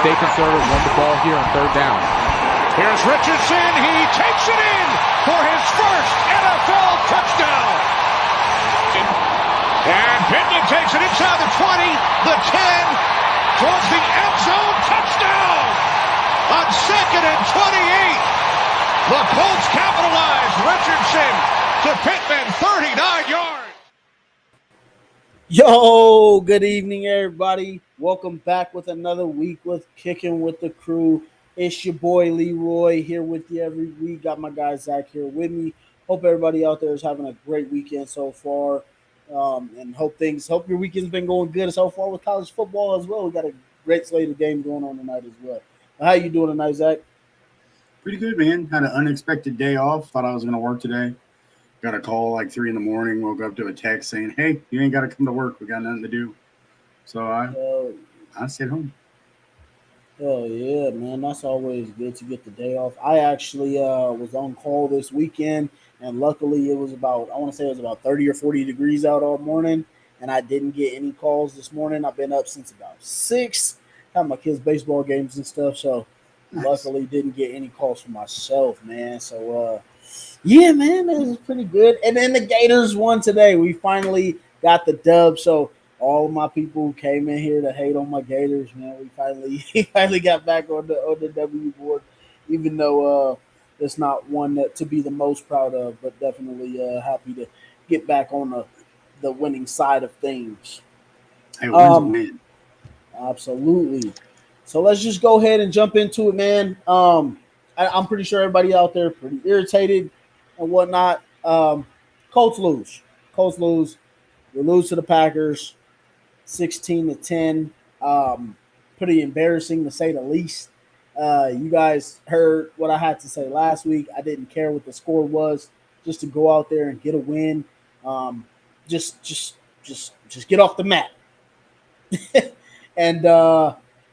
stay conservative, run the ball here on third down. Here's Richardson. He takes it in for his first NFL touchdown. And Pittman takes it inside the 20, the 10, towards the end zone. Touchdown on 2nd and 28. The Colts capitalize. Richardson to Pittman, 39 yards. Yo, good evening, everybody. Welcome back with another week with Kicking with the Crew. It's your boy Leroy here with you every week. Got my guy Zach here with me. Hope everybody out there is having a great weekend so far, and hope your weekend's been going good so far with college football as well. We got a great slate of games going on tonight as well. How you doing tonight, Zach? Pretty good, man. Had an unexpected day off. Thought I was going to work today. Got a call like 3 a.m. Woke up to a text saying, "Hey, you ain't got to come to work. We got nothing to do." So I stayed home. Oh yeah, man. That's always good to get the day off. I actually was on call this weekend, and luckily it was about 30 or 40 degrees out all morning, and I didn't get any calls this morning. I've been up since about 6, had my kids' baseball games and stuff, so Nice. Luckily didn't get any calls for myself, man. So yeah, man, it was pretty good. And then the Gators won today. We finally got the dub. So all of my people who came in here to hate on my Gators, man, we finally got back on the W board, even though it's not one that to be the most proud of, but definitely happy to get back on the winning side of things. Hey, wins a win. Absolutely. So let's just go ahead and jump into it, man. I'm pretty sure everybody out there pretty irritated and whatnot. Colts lose. We lose to the Packers, 16-10. Pretty embarrassing to say the least. You guys heard what I had to say last week. I didn't care what the score was, just to go out there and get a win. Just get off the mat. And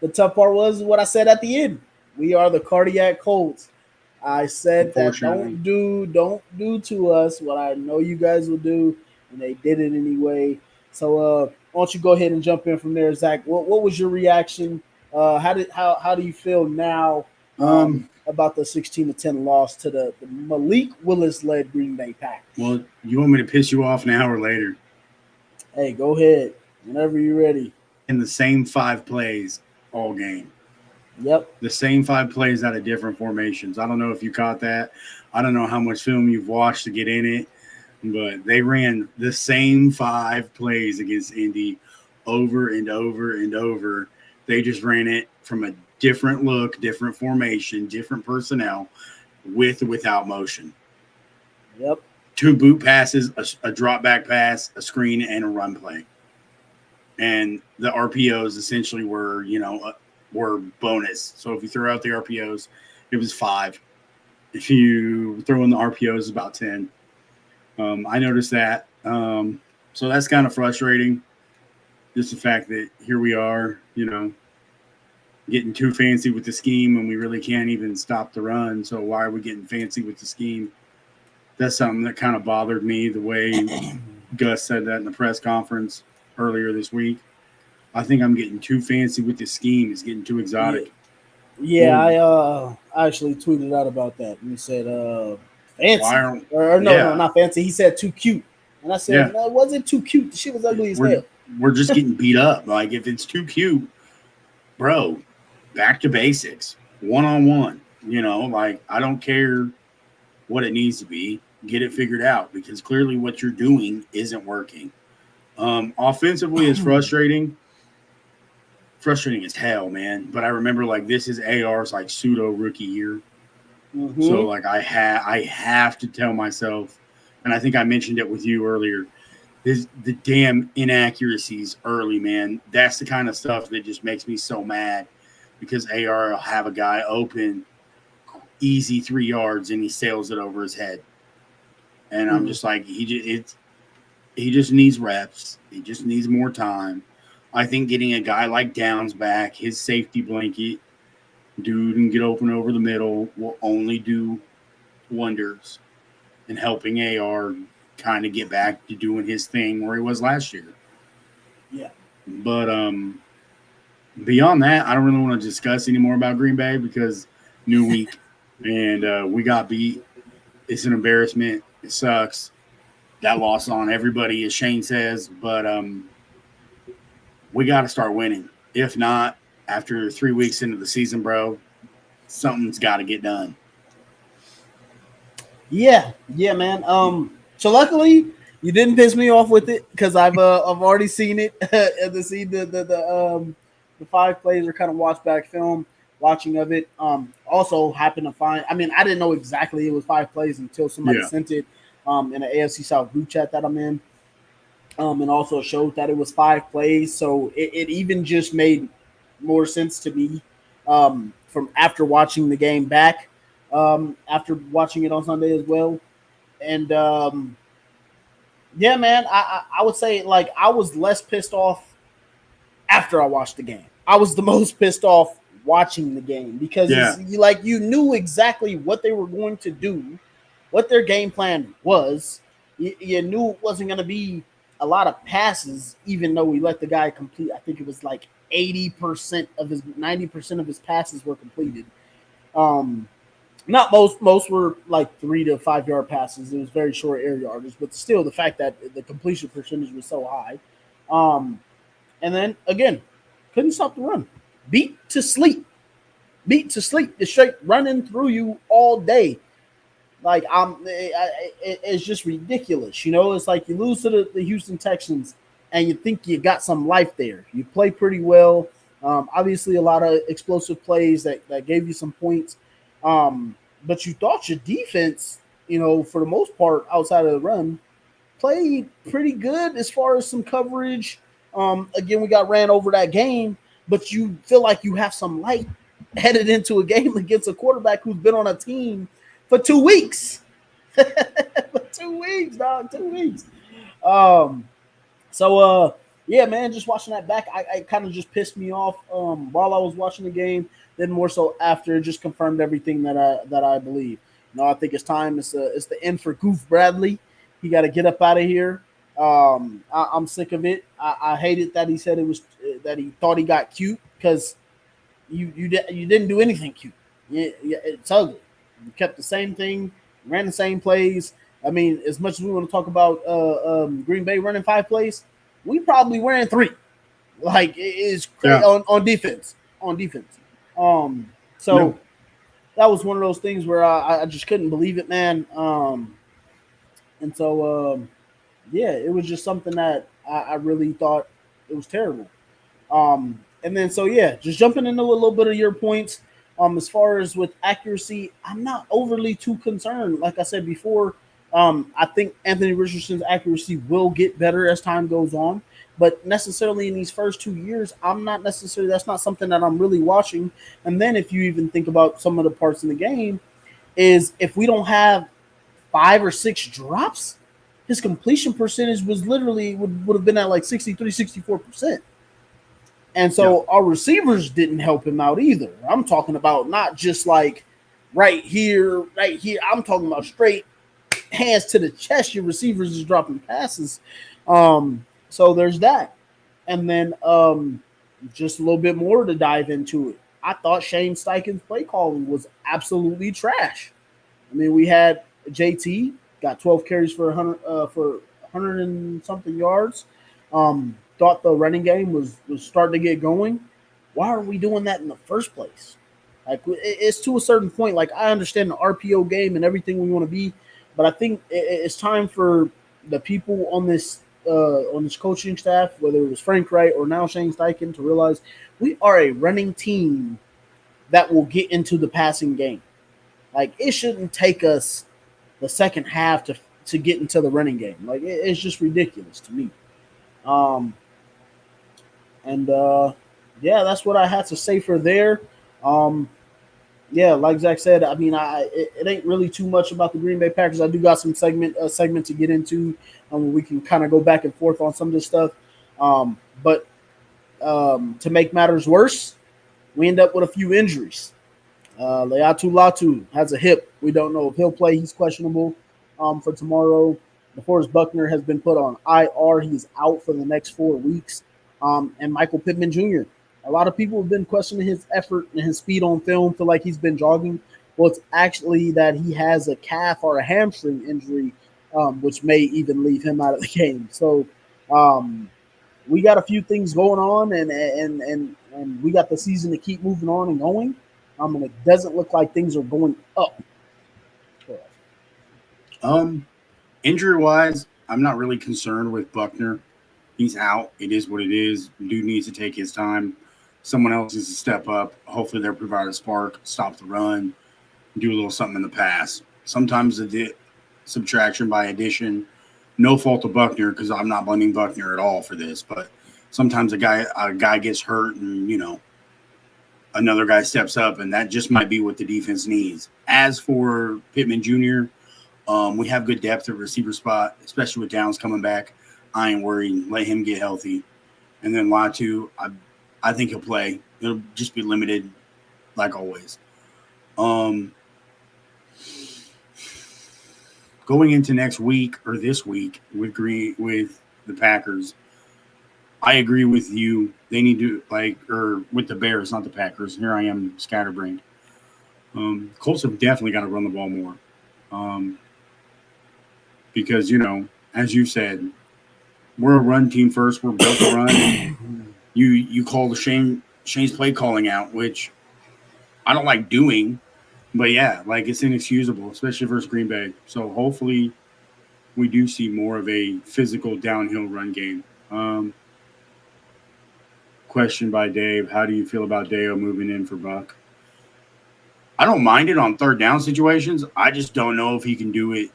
the tough part was what I said at the end. We are the cardiac Colts. I said that don't do to us what I know you guys will do, and they did it anyway. So why don't you go ahead and jump in from there, Zach? What was your reaction? How do you feel now about the 16-10 loss to the Malik Willis-led Green Bay Packers? Well, you want me to piss you off now or later? Hey, go ahead. Whenever you're ready. In the same 5 plays all game. Yep. The same 5 plays out of different formations. I don't know if you caught that. I don't know how much film you've watched to get in it, but they ran the same 5 plays against Indy over and over and over. They just ran it from a different look, different formation, different personnel, with or without motion. Yep. 2 boot passes, a drop back pass, a screen, and a run play. And the RPOs essentially were bonus. So if you throw out the RPOs, it was 5. If you throw in the RPOs, it's about 10. I noticed that. So that's kind of frustrating. Just the fact that here we are, getting too fancy with the scheme and we really can't even stop the run. So why are we getting fancy with the scheme? That's something that kind of bothered me, the way Gus said that in the press conference earlier this week. I think I'm getting too fancy with the scheme. It's getting too exotic. Yeah, I actually tweeted out about that. He said fancy. No, not fancy. He said too cute. And I said, no, it wasn't too cute. The shit was ugly as hell. We're just getting beat up. Like, if it's too cute, bro, back to basics. One-on-one. I don't care what it needs to be. Get it figured out, because clearly what you're doing isn't working. Offensively, it's frustrating as hell, man. But I remember, this is AR's pseudo rookie year. Mm-hmm. So I have to tell myself, and I think I mentioned it with you earlier, the damn inaccuracies early, man. That's the kind of stuff that just makes me so mad, because AR will have a guy open easy 3 yards and he sails it over his head. And I'm just like, he just needs reps. He just needs more time. I think getting a guy like Downs back, his safety blanket, dude, and get open over the middle will only do wonders in helping AR kind of get back to doing his thing where he was last year. Yeah. But Beyond that, I don't really want to discuss anymore about Green Bay because new week and we got beat. It's an embarrassment. It sucks. That loss on everybody, as Shane says, but we got to start winning. If not, after 3 weeks into the season, bro, something's got to get done. Yeah, man. So luckily you didn't piss me off with it because I've already seen it and to see the 5 plays or kind of watch back film watching of it. Also happened to find. I mean, I didn't know exactly it was 5 plays until somebody sent it in an AFC South group chat that I'm in. And also showed that it was 5 plays, so it even just made more sense to me from after watching the game back, after watching it on Sunday as well. And yeah, man, I would say like I was less pissed off after I watched the game. I was the most pissed off watching the game because you knew exactly what they were going to do, what their game plan was. You knew it wasn't going to be a lot of passes, even though we let the guy complete. I think it was like 80% of his 90% of his passes were completed. Not most were like 3 to 5 yard passes. It was very short air yardage, but still the fact that the completion percentage was so high. And then again, couldn't stop the run. Beat to sleep. It's straight running through you all day. Like it's just ridiculous. You know, it's like you lose to the Houston Texans and you think you got some life there. You play pretty well. Obviously, a lot of explosive plays that gave you some points. But you thought your defense, you know, for the most part, outside of the run, played pretty good as far as some coverage. Again, we got ran over that game, but you feel like you have some light headed into a game against a quarterback who's been on a team for 2 weeks. For 2 weeks, dog. 2 weeks. Yeah, man, just watching that back, I kind of just pissed me off while I was watching the game. Then more so after, it just confirmed everything that I believe. You know, I think it's time. It's the end for Goof Bradley. He got to get up out of here. I'm sick of it. I hated that he said it was that he thought he got cute because you didn't do anything cute. Yeah, it's ugly. You kept the same thing, ran the same plays. I mean, as much as we want to talk about Green Bay running 5 plays, we probably ran 3. Like it's crazy on defense. So that was one of those things where I just couldn't believe it, man. And so yeah, it was just something that I really thought it was terrible. And then so yeah, just jumping into a little bit of your points. As far as with accuracy, I'm not overly too concerned. Like I said before, I think Anthony Richardson's accuracy will get better as time goes on. But necessarily in these first 2 years, that's not something that I'm really watching. And then if you even think about some of the parts in the game, is if we don't have 5 or 6 drops, his completion percentage was literally would have been at like 63, 64%. And so our receivers didn't help him out either. I'm talking about not just like right here. I'm talking about straight hands to the chest. Your receivers is dropping passes. So there's that. And then just a little bit more to dive into it. I thought Shane Steichen's play calling was absolutely trash. I mean, we had JT got 12 carries for 100 and something yards. Thought the running game was starting to get going. Why are we doing that in the first place? Like it's to a certain point. Like I understand the RPO game and everything we want to be, but I think it's time for the people on this coaching staff, whether it was Frank Wright or now Shane Steichen, to realize we are a running team that will get into the passing game. Like it shouldn't take us the second half to get into the running game. Like it's just ridiculous to me. Yeah, that's what I had to say for there. Yeah, like Zach said, I mean, it ain't really too much about the Green Bay Packers. I do got some segment to get into, we can kind of go back and forth on some of this stuff. But to make matters worse, we end up with a few injuries. Leatu Latu has a hip. We don't know if he'll play. He's questionable for tomorrow. DeForest Buckner has been put on IR. He's out for the next 4 weeks. And Michael Pittman Jr. A lot of people have been questioning his effort and his speed on film, feel like he's been jogging. Well, it's actually that he has a calf or a hamstring injury, which may even leave him out of the game. So um, we got a few things going on, and we got the season to keep moving on and going. And it doesn't look like things are going up. Injury wise, I'm not really concerned with Buckner. He's out. It is what it is. Dude needs to take his time. Someone else needs to step up. Hopefully, they'll provide a spark, stop the run, do a little something in the pass. Sometimes the subtraction by addition, no fault of Buckner because I'm not blaming Buckner at all for this. But sometimes a guy gets hurt and another guy steps up, and that just might be what the defense needs. As for Pittman Jr., we have good depth at receiver spot, especially with Downs coming back. I ain't worried. Let him get healthy. And then Latu, I think he'll play. It'll just be limited, like always. Going into next week or this week with the Packers, I agree with you. They need to or with the Bears, not the Packers. Here I am, scatterbrained. Colts have definitely got to run the ball more. Because, as you said, we're a run team first. We're built to run. You call Shane's play calling out, which I don't like doing. But, yeah, it's inexcusable, especially versus Green Bay. So, hopefully, we do see more of a physical downhill run game. Question by Dave. How do you feel about Deo moving in for Buck? I don't mind it on third down situations. I just don't know if he can do it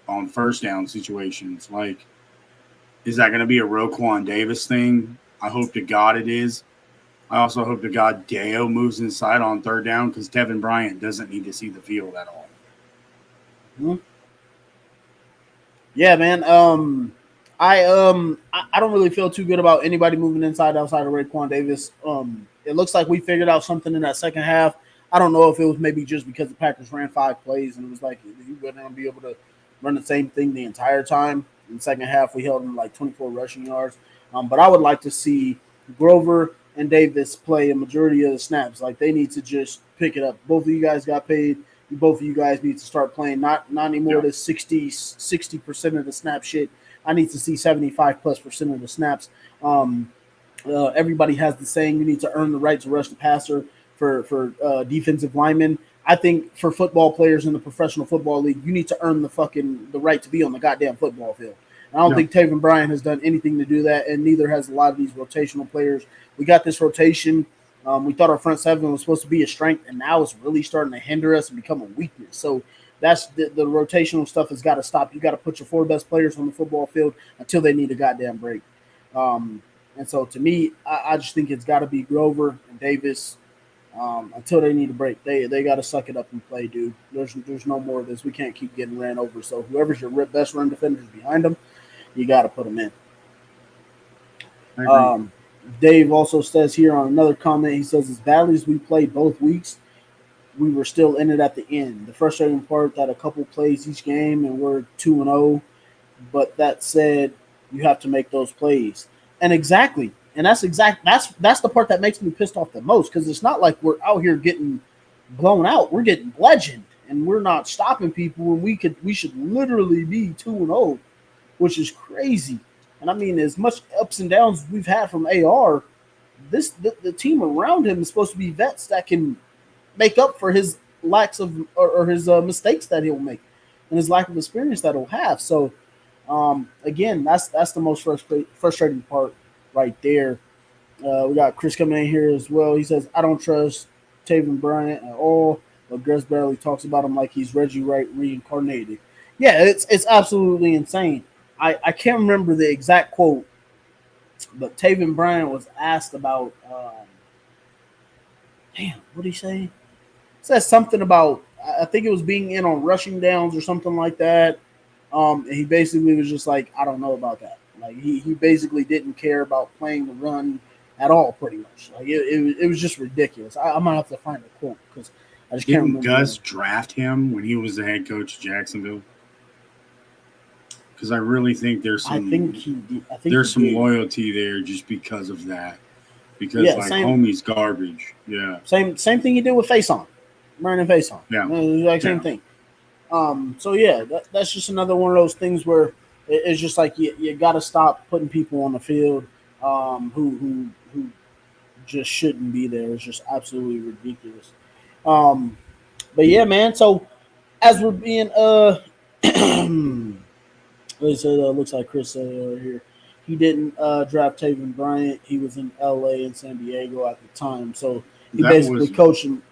on first down situations. Is that going to be a Roquan Davis thing? I hope to God it is. I also hope to God Deo moves inside on third down because Tevin Bryant doesn't need to see the field at all. Mm-hmm. Yeah, man. I don't really feel too good about anybody moving inside outside of Raekwon Davis. It looks like we figured out something in that second half. I don't know if it was maybe just because the Packers ran 5 plays and it was like you were going to be able to run the same thing the entire time. In the second half, we held them 24 rushing yards. But I would like to see Grover and Davis play a majority of the snaps. They need to just pick it up. Both of you guys got paid. Both of you guys need to start playing. Not anymore the 60% of the snap shit. I need to see 75+% of the snaps. Everybody has the saying you need to earn the right to rush the passer for defensive linemen. I think for football players in the professional football league, you need to earn the right to be on the goddamn football field. And I don't think Tevin Bryant has done anything to do that, and neither has a lot of these rotational players. We got this rotation. We thought our front seven was supposed to be a strength, and now it's really starting to hinder us and become a weakness. So that's the rotational stuff has got to stop. You got to put your 4 best players on the football field until they need a goddamn break. And so to me, I just think it's got to be Grover and Davis until they need a break. They got to suck it up and play, dude. There's no more of this. We can't keep getting ran over. So whoever's your best run defenders behind them, you got to put them in. Dave also says here on another comment, he says, as badly as we played both weeks, we were still in it at the end. The frustrating part that a couple plays each game and we're 2-0. But that said, you have to make those plays. And exactly. And that's the part that makes me pissed off the most, because it's not like we're out here getting blown out. We're getting bludgeoned, and we're not stopping people when we should literally be 2-0, which is crazy. And I mean, as much ups and downs as we've had from AR, the team around him is supposed to be vets that can make up for his lacks of or his mistakes that he'll make and his lack of experience that he'll have. So again, that's the most frustrating part right there. We got Chris coming in here as well. He says, I don't trust Tevin Bryant at all, but Gus barely talks about him like he's Reggie Wright reincarnated. Yeah, it's absolutely insane. I can't remember the exact quote, but Tevin Bryant was asked about what did he say? He says something about, I think it was being in on rushing downs or something like that. And he basically was just like, I don't know about that. He basically didn't care about playing the run at all, pretty much. It was just ridiculous. I'm gonna have to find a quote because I just can't remember. Didn't Gus draft him when he was the head coach of Jacksonville? Because I really think there's some loyalty there just because of that. because homie's garbage. Yeah. Same thing he did with Face On, Brandon Face On. Yeah. Exact same thing. So yeah, that's just another one of those things where it's just like you got to stop putting people on the field who just shouldn't be there. It's just absolutely ridiculous. But yeah, man. So as we're being looks like Chris said here. He didn't draft Taven Bryant. He was in L.A. and San Diego at the time, so he basically coached him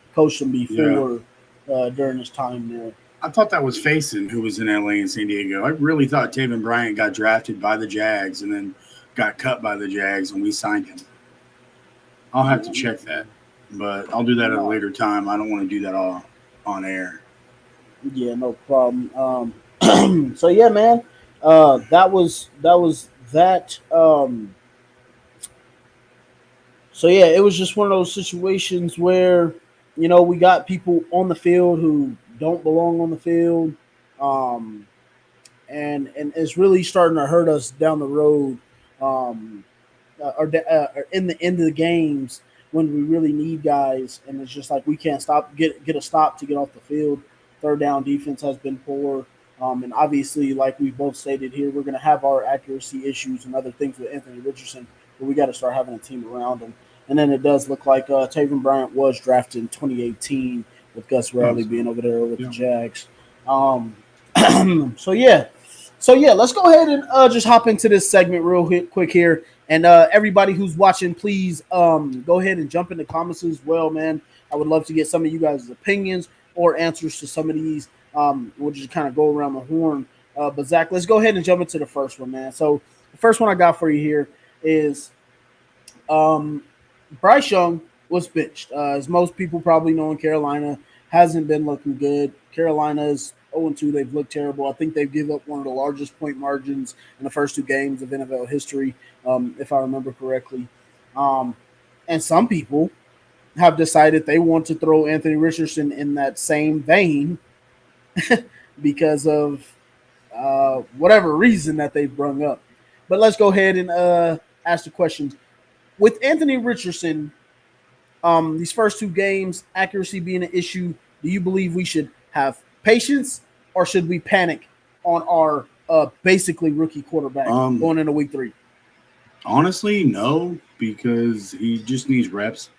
before during his time there. I thought that was Faison, who was in L.A. and San Diego. I really thought Taven Bryant got drafted by the Jags and then got cut by the Jags, and we signed him. I'll have to check that, but I'll do that at a later time. I don't want to do that all on air. Yeah, no problem. So yeah, man. That was that. So yeah, it was just one of those situations where, we got people on the field who don't belong on the field, and it's really starting to hurt us down the road, or in the end of the games when we really need guys, and it's just like we can't get a stop to get off the field. Third down defense has been poor. And obviously, like we both stated here, we're going to have our accuracy issues and other things with Anthony Richardson, but we got to start having a team around him. And then it does look like Taven Bryant was drafted in 2018 with Gus Bradley being over there with the Jags. So yeah, let's go ahead and just hop into this segment real quick here. And everybody who's watching, please go ahead and jump in the comments as well, man. I would love to get some of you guys' opinions or answers to some of these. We'll just kind of go around the horn. But Zach, let's go ahead and jump into the first one, man. So the first one I got for you here is Bryce Young was benched. As most people probably know in Carolina, hasn't been looking good. Carolina is 0-2. They've looked terrible. I think they've given up one of the largest point margins in the first 2 games of NFL history, if I remember correctly. And some people have decided they want to throw Anthony Richardson in that same vein because of whatever reason that they've brung up. But let's go ahead and ask the questions. With Anthony Richardson, these first 2 games, accuracy being an issue, do you believe we should have patience or should we panic on our basically rookie quarterback going into week 3? Honestly, no, because he just needs reps.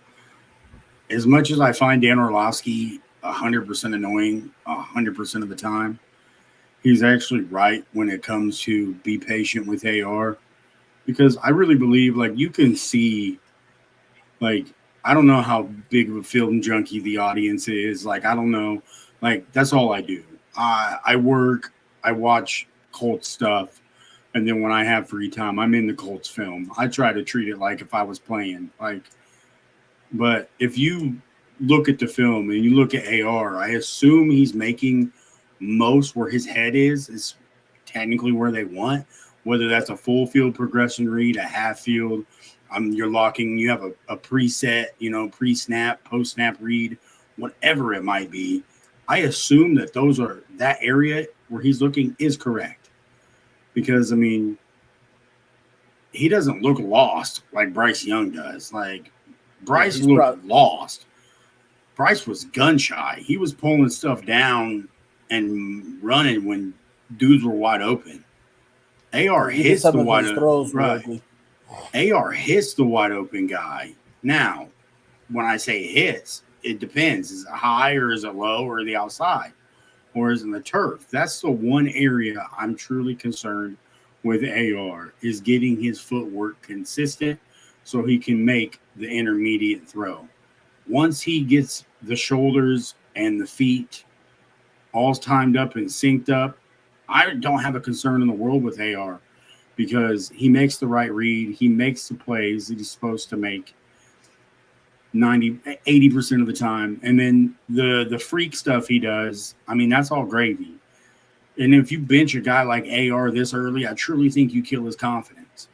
As much as I find Dan Orlovsky 100% annoying 100% of the time, he's actually right when it comes to be patient with AR, because I really believe, like, you can see, like, I don't know how big of a film junkie the audience is. Like, I don't know. Like, that's all I do. I work, I watch Colts stuff, and then when I have free time, I'm in the Colts film. I try to treat it like if I was playing. Like, but if you look at the film and you look at AR, I assume he's making most where his head is technically where they want, whether that's a full field progression read, a half field. You're locking, you have a preset, pre-snap, post-snap read, whatever it might be. I assume that that area where he's looking is correct, because, I mean, he doesn't look lost like Bryce Young does. Like, Bryce looked lost. Bryce was gun shy. He was pulling stuff down and running when dudes were wide open. AR hits the wide open. Right. AR hits the wide open guy. Now, when I say hits, it depends. Is it high or is it low or the outside? Or is it the turf? That's the one area I'm truly concerned with AR, is getting his footwork consistent so he can make the intermediate throw. Once he gets the shoulders and the feet all timed up and synced up, I don't have a concern in the world with AR, because he makes the right read. He makes the plays that he's supposed to make 80% of the time. And then the freak stuff he does, I mean, that's all gravy. And if you bench a guy like AR this early, I truly think you kill his confidence.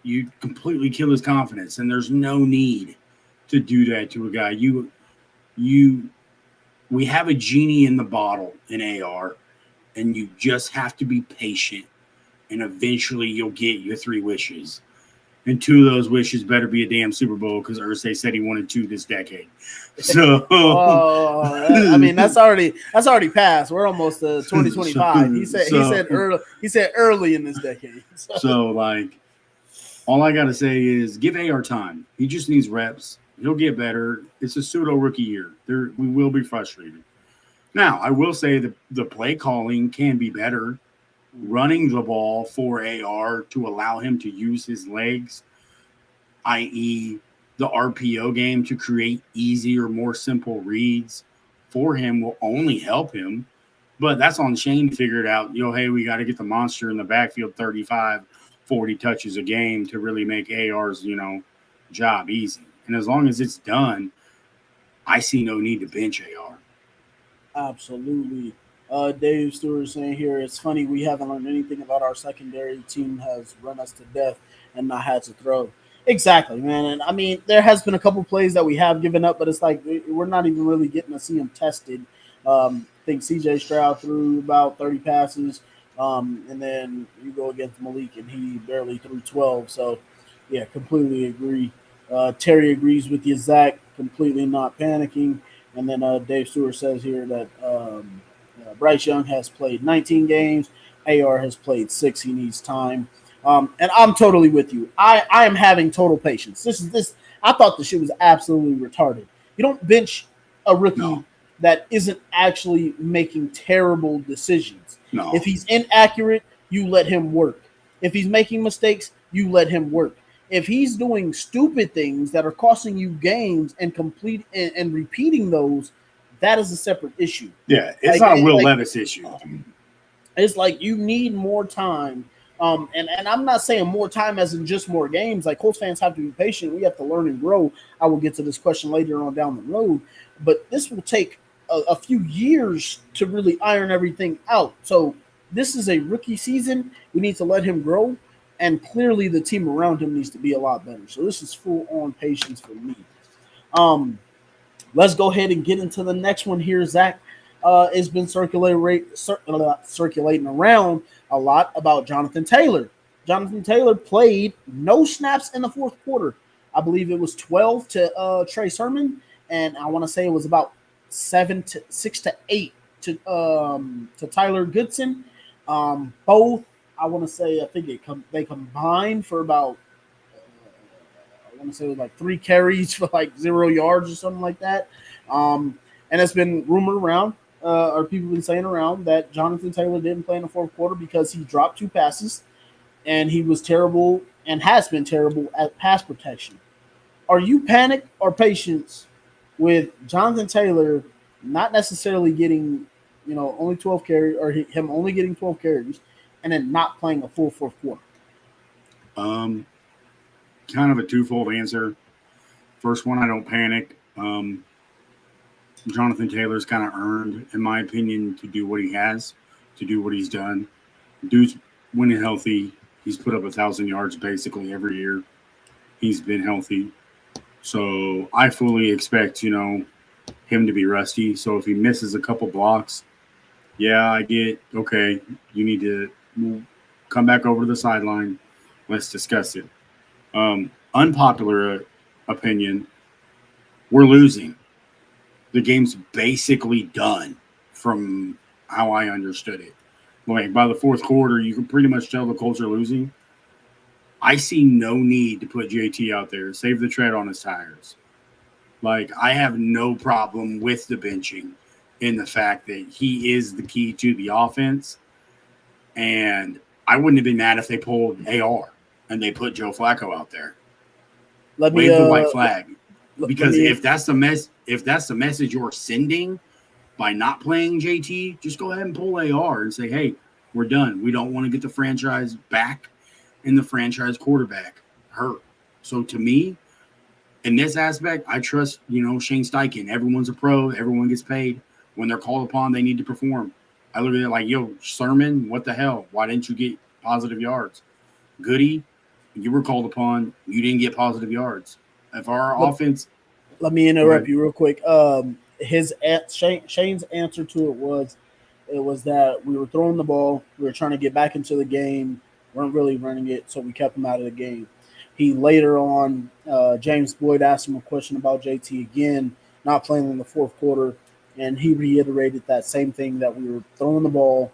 You completely kill his confidence, and there's no need to do that to a guy. We have a genie in the bottle in AR, and you just have to be patient, and eventually you'll get your 3 wishes. And 2 of those wishes better be a damn Super Bowl because Irsay said he wanted 2 this decade. So, I mean, that's already passed. We're almost to 2025. He said early in this decade. So like, all I gotta say is give AR time. He just needs reps. He'll get better. It's a pseudo rookie year. We will be frustrated. Now, I will say that the play calling can be better. Running the ball for AR to allow him to use his legs, i.e., the RPO game to create easier, more simple reads for him will only help him. But that's on Shane to figure it out. Hey, we got to get the monster in the backfield 35, 40 touches a game to really make AR's, job easy. And as long as it's done, I see no need to bench AR. Absolutely. Dave Stewart saying here, it's funny we haven't learned anything about our secondary. Team has run us to death and not had to throw. Exactly, man. And I mean, there has been a couple plays that we have given up, but it's like we're not even really getting to see them tested. I think CJ Stroud threw about 30 passes, and then you go against Malik and he barely threw 12. So, yeah, completely agree. Terry agrees with you, Zach, completely not panicking. And then Dave Stewart says here that Bryce Young has played 19 games. AR has played 6. He needs time. And I'm totally with you. I am having total patience. I thought the shit was absolutely retarded. You don't bench a rookie that isn't actually making terrible decisions. No. If he's inaccurate, you let him work. If he's making mistakes, you let him work. If he's doing stupid things that are costing you games and repeating those, that is a separate issue. Yeah, it's not a Will Levis issue. It's like you need more time. And I'm not saying more time as in just more games. Like, Colts fans have to be patient. We have to learn and grow. I will get to this question later on down the road. But this will take a few years to really iron everything out. So this is a rookie season. We need to let him grow. And clearly the team around him needs to be a lot better. So this is full-on patience for me. Let's go ahead and get into the next one here, Zach. It's been circulating around a lot about Jonathan Taylor. Jonathan Taylor played no snaps in the fourth quarter. I believe it was 12 to Trey Sermon, and I want to say it was about 6 to 8 to Tyler Goodson. Both, I want to say, I think they combined for about, I want to say it was like 3 carries for like 0 yards or something like that. And it's been rumored around, or people been saying around, that Jonathan Taylor didn't play in the fourth quarter because he dropped 2 passes and he was terrible and has been terrible at pass protection. Are you panicked or patient with Jonathan Taylor not necessarily getting, only 12 carries, or him only getting 12 carries and then not playing a full fourth quarter? Kind of a twofold answer. First one, I don't panic. Jonathan Taylor's kind of earned, in my opinion, to do what he has, to do what he's done. Dude's winning healthy. He's put up 1,000 yards basically every year. He's been healthy. So I fully expect, him to be rusty. So if he misses a couple blocks, yeah, I get, okay, you need to come back over to the sideline. Let's discuss it. Unpopular opinion, we're losing. The game's basically done from how I understood it. Like, by the fourth quarter, you can pretty much tell the Colts are losing. I see no need to put JT out there. Save the tread on his tires. Like, I have no problem with the benching in the fact that he is the key to the offense. And I wouldn't have been mad if they pulled AR and they put Joe Flacco out there. Wave the white flag. Because if that's the message you're sending by not playing JT, just go ahead and pull AR and say, hey, we're done. We don't want to get the franchise back and the franchise quarterback hurt. So to me, in this aspect, I trust, Shane Steichen. Everyone's a pro. Everyone gets paid. When they're called upon, they need to perform. I look at it like, Sermon, what the hell? Why didn't you get positive yards? Goody, you were called upon. You didn't get positive yards. If our offense... Let me interrupt you real quick. Shane's answer to it was that we were throwing the ball. We were trying to get back into the game. weren't really running it, so we kept him out of the game. He later on, James Boyd asked him a question about JT again, not playing in the fourth quarter, and he reiterated that same thing that we were throwing the ball,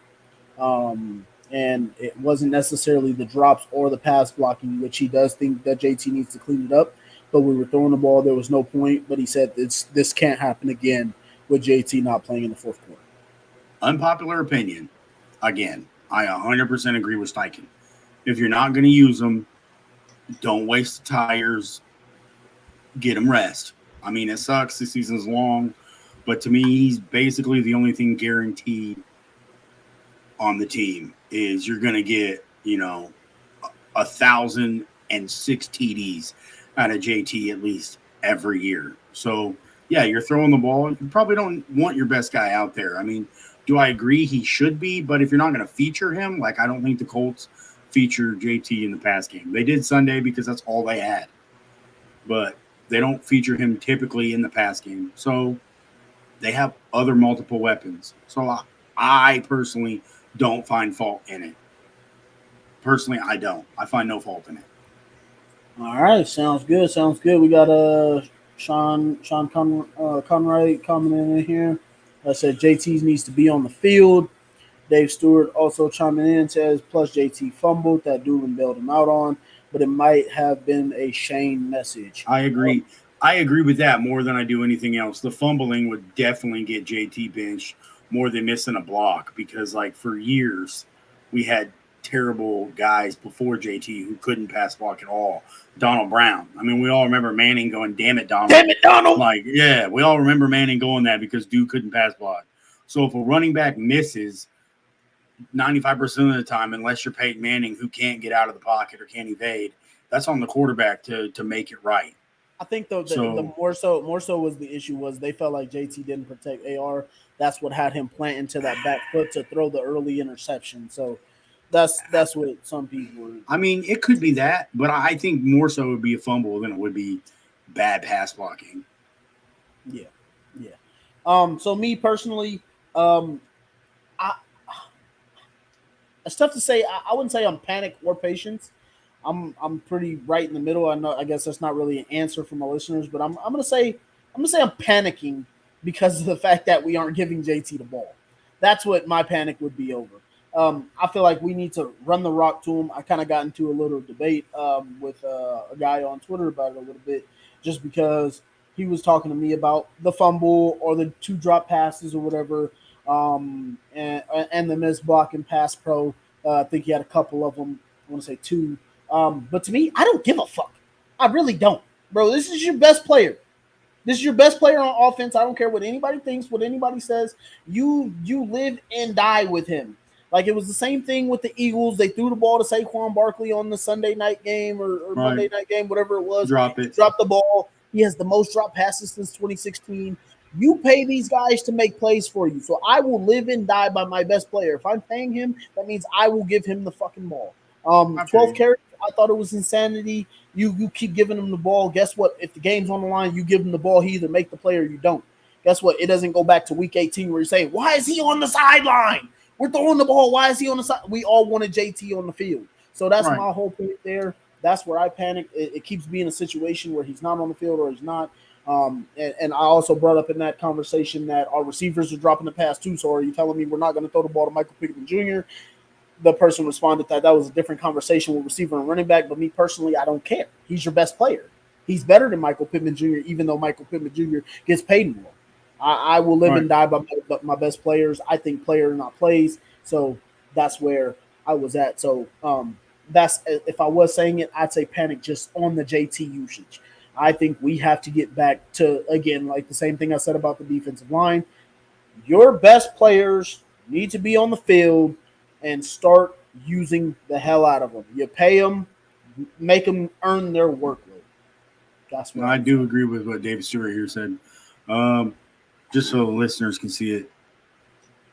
and it wasn't necessarily the drops or the pass blocking, which he does think that JT needs to clean it up. But we were throwing the ball; there was no point. But he said this can't happen again with JT not playing in the fourth quarter. Unpopular opinion. Again, I 100% agree with Steichen. If you're not going to use them, don't waste the tires. Get him rest. I mean, it sucks. The season's long, but to me, he's basically the only thing guaranteed on the team is you're going to get, 1,006 TDs out of JT at least every year. So, yeah, you're throwing the ball. You probably don't want your best guy out there. I mean, do I agree he should be? But if you're not going to feature him, like I don't think the Colts feature JT in the pass game. They did Sunday because that's all they had. But they don't feature him typically in the pass game. So they have other multiple weapons. So I personally don't find fault in it. Personally, I don't. I find no fault in it. All right, sounds good. Sounds good. We got Sean Conrad coming in here. I said JT needs to be on the field. Dave Stewart also chiming in says plus JT fumbled that Doolin bailed him out on, but it might have been a Shane message. I agree. I agree with that more than I do anything else. The fumbling would definitely get JT benched more than missing a block because, like, for years we had terrible guys before JT who couldn't pass block at all. Donald Brown. I mean, we all remember Manning going, "Damn it, Donald! Damn it, Donald!" Like, yeah, we all remember Manning going that because dude couldn't pass block. So if a running back misses 95% of the time, unless you're Peyton Manning who can't get out of the pocket or can't evade, that's on the quarterback to make it right. I think the more so was the issue was they felt like JT didn't protect AR. That's what had him planting to that back foot to throw the early interception. So that's what some people were. I mean, it could be that, but I think more so it would be a fumble than it would be bad pass blocking. Yeah. So me personally, it's tough to say. I wouldn't say I'm panic or patience. I'm pretty right in the middle. I guess that's not really an answer for my listeners, but I'm gonna say I'm panicking because of the fact that we aren't giving JT the ball. That's what my panic would be over. I feel like we need to run the rock to him. I kind of got into a little debate with a guy on Twitter about it a little bit, just because he was talking to me about the fumble or the 2 drop passes or whatever, and the missed block and pass pro. I think he had a couple of them. I want to say 2. But to me, I don't give a fuck. I really don't, bro. This is your best player. This is your best player on offense. I don't care what anybody thinks, what anybody says. You live and die with him. Like, it was the same thing with the Eagles. They threw the ball to Saquon Barkley on the Sunday night game or right. Monday night game, whatever it was. Drop it. Drop the ball. He has the most drop passes since 2016. You pay these guys to make plays for you. So I will live and die by my best player. If I'm paying him, that means I will give him the fucking ball. 12 carries, I thought it was insanity. You keep giving him the ball. Guess what? If the game's on the line, you give him the ball. He either make the play or you don't. Guess what? It doesn't go back to week 18 where you say, why is he on the sideline? We're throwing the ball. Why is he on the side? We all wanted JT on the field. So that's right. My whole point there. That's where I panic. It keeps me in a situation where he's not on the field or he's not. And I also brought up in that conversation that our receivers are dropping the pass too. So are you telling me we're not going to throw the ball to Michael Pittman Jr.? The person responded that was a different conversation with receiver and running back. But me personally, I don't care. He's your best player. He's better than Michael Pittman Jr., even though Michael Pittman Jr. gets paid more. I will live and die by my best players. I think player, not plays. So that's where I was at. So that's, if I was saying it, I'd say panic just on the JT usage. I think we have to get back to, again, like the same thing I said about the defensive line. Your best players need to be on the field and start using the hell out of them. You pay them, make them earn their workload. That's what I do agree with what David Stewart here said. Just so the listeners can see it,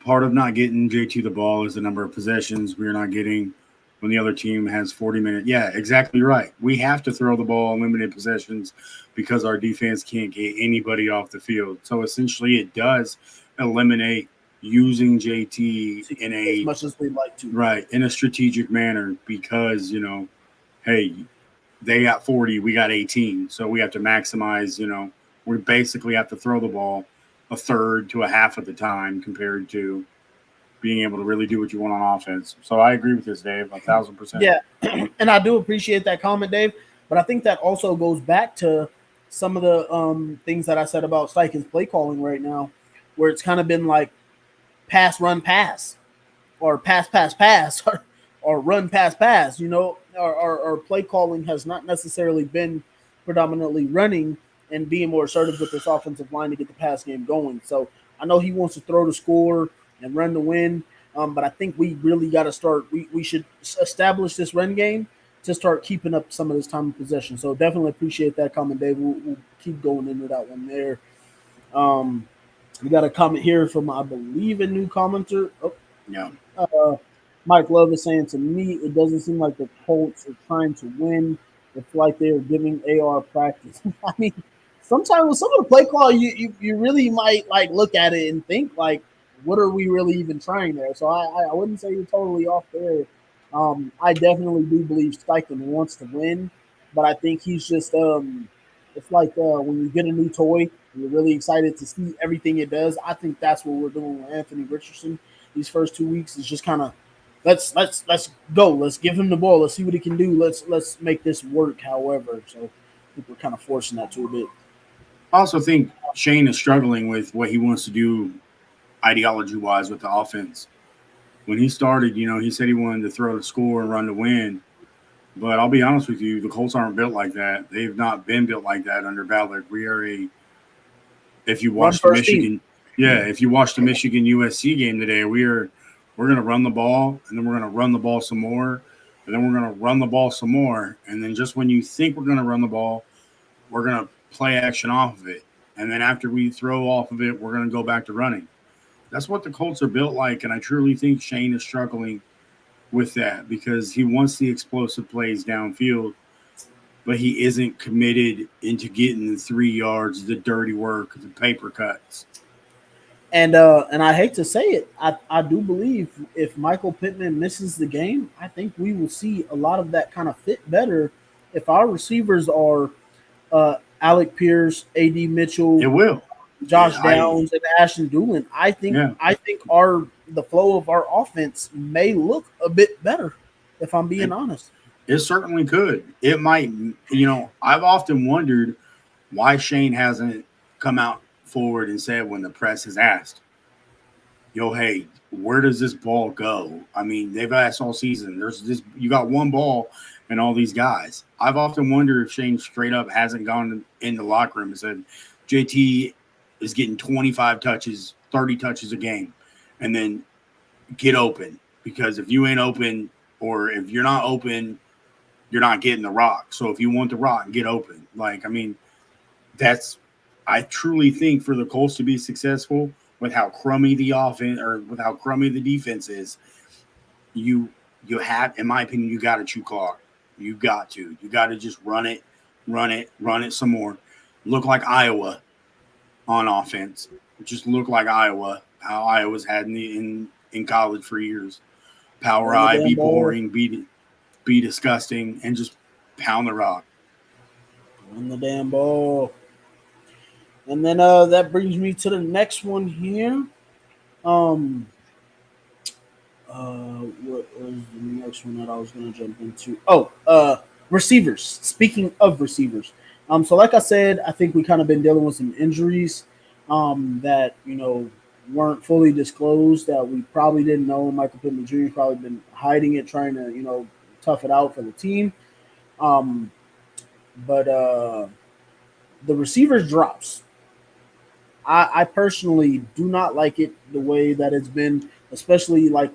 part of not getting JT the ball is the number of possessions we're not getting when the other team has 40 minutes. Yeah, exactly right. We have to throw the ball in limited possessions because our defense can't get anybody off the field. So essentially it does eliminate using JT in as much as we'd like to. Right, in a strategic manner because, hey, they got 40, we got 18. So we have to maximize, we basically have to throw the ball a third to a half of the time compared to being able to really do what you want on offense. So I agree with this, Dave, 1,000%. Yeah, and I do appreciate that comment, Dave. But I think that also goes back to some of the things that I said about Steichen's play calling right now, where it's kind of been like pass, run, pass, or pass, pass, pass, or run, pass, pass. Our play calling has not necessarily been predominantly running and being more assertive with this offensive line to get the pass game going. So I know he wants to throw to score and run to win, but I think we really got to start. We should establish this run game to start keeping up some of this time of possession. So definitely appreciate that comment, Dave. We'll keep going into that one there. We got a comment here from, I believe, a new commenter. Oh, Yeah. Mike Love is saying, to me, it doesn't seem like the Colts are trying to win. It's like they are giving AR practice. I mean, sometimes with some of the play call, you really might like look at it and think like, what are we really even trying there? So I wouldn't say you're totally off there. I definitely do believe Steichen wants to win, but I think he's just it's like when you get a new toy, you're really excited to see everything it does. I think that's what we're doing with Anthony Richardson these first 2 weeks is just kind of let's go. Let's give him the ball. Let's see what he can do. Let's make this work. However, so I think we're kind of forcing that to a bit. I also think Shane is struggling with what he wants to do ideology-wise with the offense. When he started, he said he wanted to throw to score and run to win. But I'll be honest with you, the Colts aren't built like that. They've not been built like that under Ballard. We are if you watch the Michigan, if you watch the Michigan USC game today, we're going to run the ball, and then we're going to run the ball some more, and then we're going to run the ball some more, and then just when you think we're going to run the ball, we're going to play action off of it, and then after we throw off of it, we're going to go back to running. That's what the Colts are built like, and I truly think Shane is struggling with that because he wants the explosive plays downfield, but he isn't committed into getting the 3 yards, the dirty work, the paper cuts. And I hate to say it, I do believe if Michael Pittman misses the game, I think we will see a lot of that kind of fit better if our receivers are Alec Pierce, A.D. Mitchell, it will. Josh Downs, and Ashton Doolin. I think the flow of our offense may look a bit better, if I'm being honest. It certainly could. It might. I've often wondered why Shane hasn't come out forward and said when the press has asked, hey, where does this ball go? I mean, they've asked all season. You got one ball and all these guys. I've often wondered if Shane straight up hasn't gone in the locker room and said, JT is getting 25 touches, 30 touches a game, and then get open. Because if you ain't open or if you're not open, you're not getting the rock. So if you want the rock, get open. I truly think for the Colts to be successful with how crummy the offense or with how crummy the defense is, you have, in my opinion, you got to chew clock. You got to just run it some more. Look like Iowa on offense. Just look like Iowa, how Iowa's had in college for years. Power eye, be boring, be disgusting, and just pound the rock. Run the damn ball. And then that brings me to the next one here. What was the next one that I was going to jump into? Receivers. Speaking of receivers. So like I said, I think we kind of been dealing with some injuries that, weren't fully disclosed, that we probably didn't know. Michael Pittman Jr. probably been hiding it, trying to, tough it out for the team. But the receivers drops. I personally do not like it the way that it's been, especially like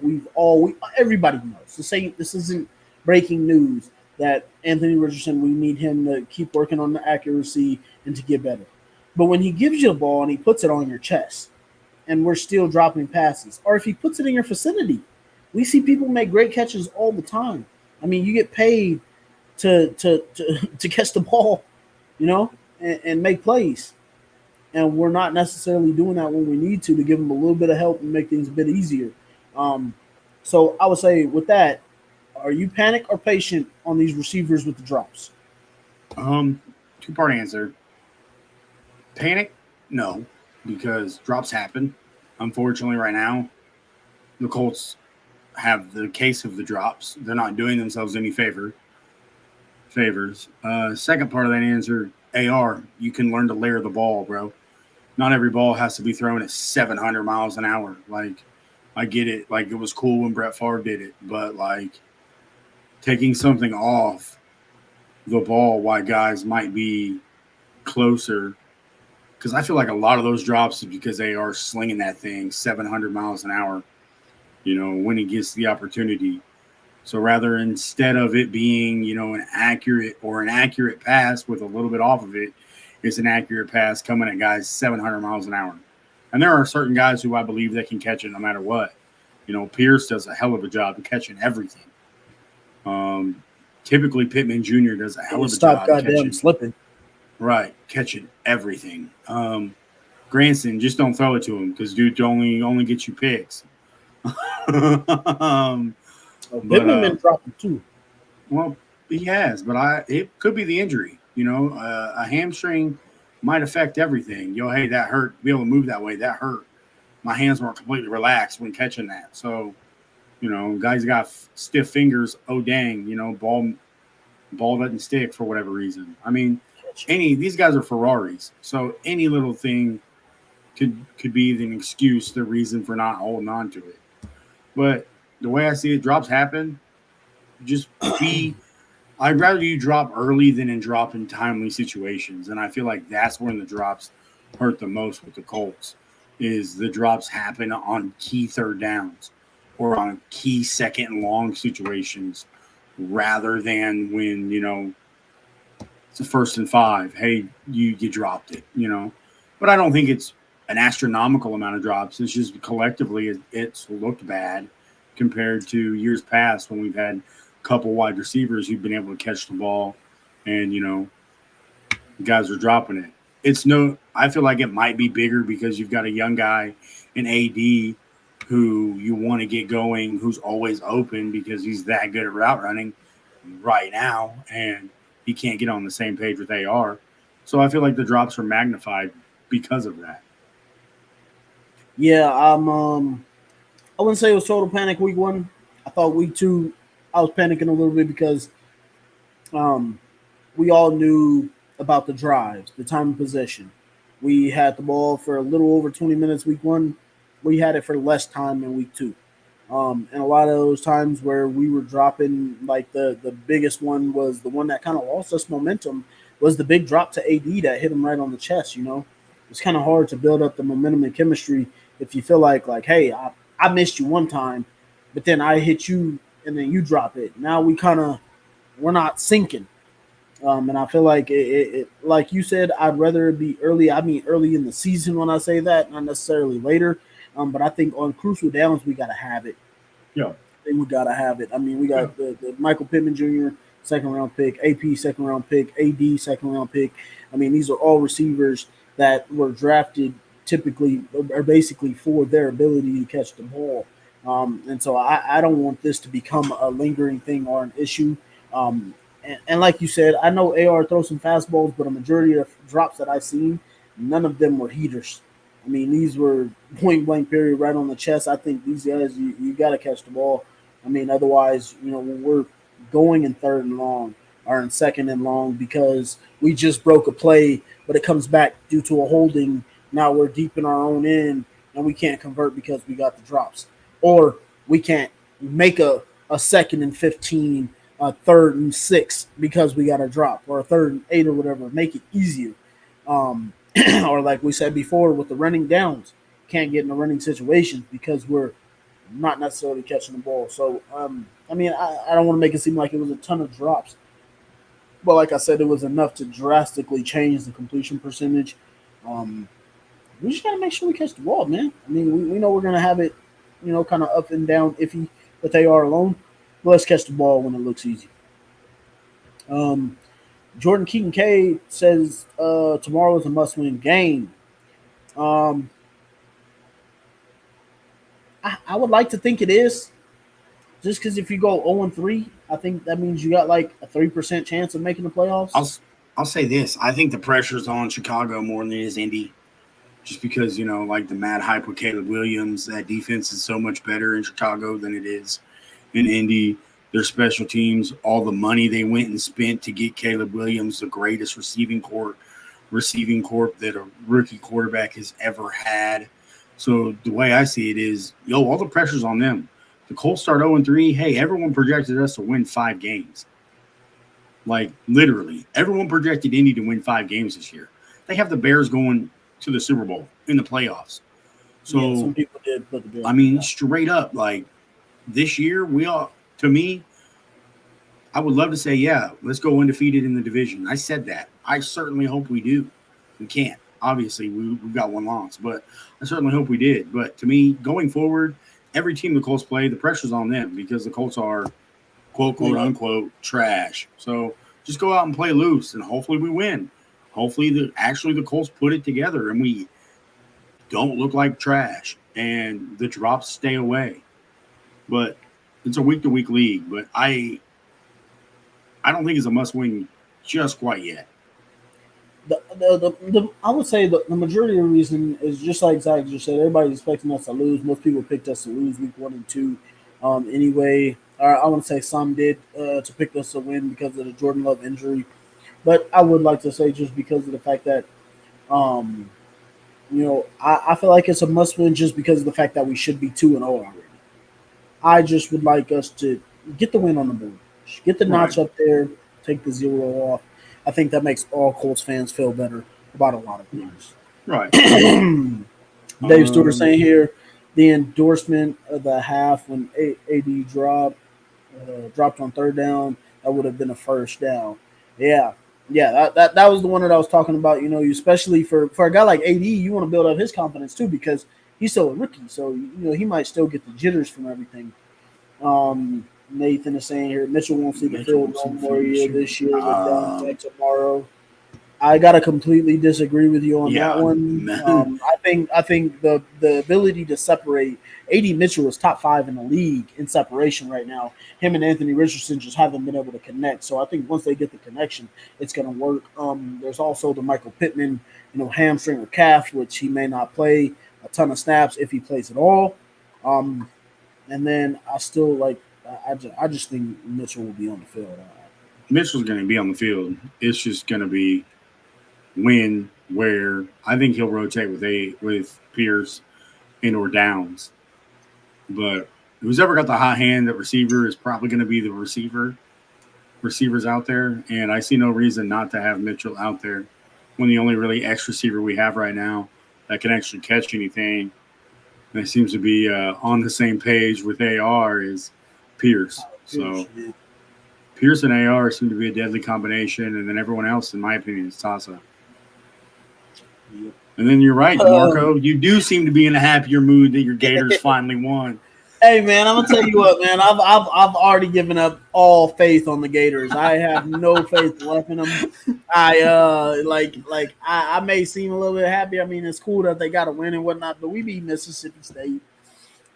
everybody knows. This isn't breaking news that Anthony Richardson, we need him to keep working on the accuracy and to get better. But when he gives you the ball and he puts it on your chest and we're still dropping passes, or if he puts it in your vicinity, we see people make great catches all the time. I mean, you get paid to catch the ball, and make plays. and we're not necessarily doing that when we need to give them a little bit of help and make things a bit easier. Um, so I would say with that, are you panic or patient on these receivers with the drops? Um, Two-part answer. Panic? No, because drops happen. Unfortunately, right now, the Colts have the case of the drops. They're not doing themselves any favors. Second part of that answer, AR, you can learn to layer the ball, bro. Not every ball has to be thrown at 700 miles an hour. Like, I get it. Like, it was cool when Brett Favre did it, but like taking something off the ball, why guys might be closer. Because I feel like a lot of those drops is because they are slinging that thing 700 miles an hour, when he gets the opportunity. So rather, instead of it being, an accurate pass with a little bit off of it, it's an accurate pass coming at guys 700 miles an hour. And there are certain guys who I believe that can catch it no matter what. Pierce does a hell of a job of catching everything. Typically, Pittman Jr. does a hell of a Stop job goddamn slipping. Right, catching everything. Granson, just don't throw it to him because dude only gets you picks. Pittman been dropping too. Well, he has, but it could be the injury. A hamstring might affect everything. Hey, that hurt. To be able to move that way, that hurt. My hands weren't completely relaxed when catching that. So, guys got stiff fingers. Oh dang, ball doesn't stick for whatever reason. I mean, these guys are Ferraris, so any little thing could be an excuse, the reason for not holding on to it. But the way I see it, drops happen. Just I'd rather you drop early than drop in timely situations, and I feel like that's when the drops hurt the most with the Colts. Is the drops happen on key third downs or on key second and long situations, rather than when it's a 1st and 5. Hey, you dropped it, But I don't think it's an astronomical amount of drops. It's just collectively it's looked bad compared to years past when we've had a couple wide receivers who've been able to catch the ball and guys are dropping it. I feel like it might be bigger because you've got a young guy in AD who you want to get going, who's always open because he's that good at route running right now, and he can't get on the same page with AR. So I feel like the drops are magnified because of that. Yeah, I wouldn't say it was total panic week 1. I thought week 2 I was panicking a little bit because we all knew about the drives, the time of possession. We had the ball for a little over 20 minutes week 1. We had it for less time in week 2. And a lot of those times where we were dropping, like the biggest one was the one that kind of lost us momentum, was the big drop to AD that hit him right on the chest. It's kind of hard to build up the momentum and chemistry if you feel like hey, I missed you one time, but then I hit you and then you drop it. Now we're not sinking. And I feel like it, like you said, I'd rather it be early. I mean, early in the season when I say that, not necessarily later. But I think on crucial downs, we got to have it. Yeah. I think we got to have it. I mean, we got the Michael Pittman Jr. second-round pick, AP second-round pick, AD second-round pick. I mean, these are all receivers that were drafted typically or basically for their ability to catch the ball. And so I don't want this to become a lingering thing or an issue. And like you said, I know AR throws some fastballs, but a majority of drops that I've seen, none of them were heaters. I mean, these were point blank period right on the chest. I think these guys, you got to catch the ball. I mean, otherwise, when we're going in 3rd and long or in 2nd and long because we just broke a play, but it comes back due to a holding. Now we're deep in our own end and we can't convert because we got the drops. Or we can't make a 2nd and 15, a 3rd and 6 because we got a drop, or a 3rd and 8 or whatever. Make it easier. Or like we said before with the running downs, can't get in the running situations because we're not necessarily catching the ball. So, I mean, I don't want to make it seem like it was a ton of drops. But like I said, it was enough to drastically change the completion percentage. We just got to make sure we catch the ball, man. I mean, we know we're going to have it, kind of up and down iffy, but they are alone. But let's catch the ball when it looks easy. Jordan Keaton K says tomorrow is a must-win game. Um, I would like to think it is. Just because if you go 0-3, I think that means you got like a 3% chance of making the playoffs. I'll say this. I think the pressure's on Chicago more than it is Indy. Just because, like the mad hype with Caleb Williams, that defense is so much better in Chicago than it is in Indy. Their special teams, all the money they went and spent to get Caleb Williams, the greatest receiving corps that a rookie quarterback has ever had. So the way I see it is, all the pressure's on them. The Colts start 0-3. Hey, everyone projected us to win 5 games. Like, literally, everyone projected Indy to win 5 games this year. They have the Bears going to the Super Bowl in the playoffs. So, some people did put the Bears. I mean, straight up, like, this year, to me, I would love to say, yeah, let's go undefeated in the division. I said that. I certainly hope we do. We can't. Obviously, we've got 1 loss, but I certainly hope we did. But to me, going forward, every team the Colts play, the pressure's on them because the Colts are, quote, unquote, trash. So just go out and play loose, and hopefully we win. Hopefully the Colts put it together and we don't look like trash and the drops stay away. But it's a week-to-week league. But I don't think it's a must-win just quite yet. I would say the majority of the reason is just like Zach just said. Everybody's expecting us to lose. Most people picked us to lose week 1 and 2. Anyway, I want to say some did to pick us to win because of the Jordan Love injury. But I would like to say just because of the fact that, I feel like it's a must-win just because of the fact that we should be 2-0 already. I just would like us to get the win on the board, get the notch up there, take the 0 off. I think that makes all Colts fans feel better about a lot of things. Right. Dave Stewart saying here, the endorsement of the half when AD dropped on 3rd down, that would have been a 1st down. Yeah, that was the one that I was talking about. You especially for a guy like AD, you want to build up his confidence too because he's still a rookie, so he might still get the jitters from everything. Nathan is saying here, Mitchell won't see the field no more year this year. Down back tomorrow. I gotta completely disagree with you on that one. I think the ability to separate AD Mitchell is top 5 in the league in separation right now. Him and Anthony Richardson just haven't been able to connect. So I think once they get the connection, it's gonna work. There's also the Michael Pittman, hamstring or calf, which he may not play a ton of snaps if he plays at all. And then I still I just think Mitchell will be on the field. Mitchell's going to be on the field. It's just going to be when, where. I think he'll rotate with Pierce and or Downs. But who's ever got the hot hand at receiver is probably going to be the receivers out there. And I see no reason not to have Mitchell out there when the only really X receiver we have right now that can actually catch anything that seems to be on the same page with AR is Pierce. So Pierce and AR seem to be a deadly combination, and then everyone else, in my opinion, is toss-up. Yep. And then you're right, Marco. You do seem to be in a happier mood that your Gators finally won. Hey man, I'm gonna tell you what, man. I've already given up all faith on the Gators. I have no faith left in them. I may seem a little bit happy. I mean, it's cool that they got a win and whatnot, but we beat Mississippi State.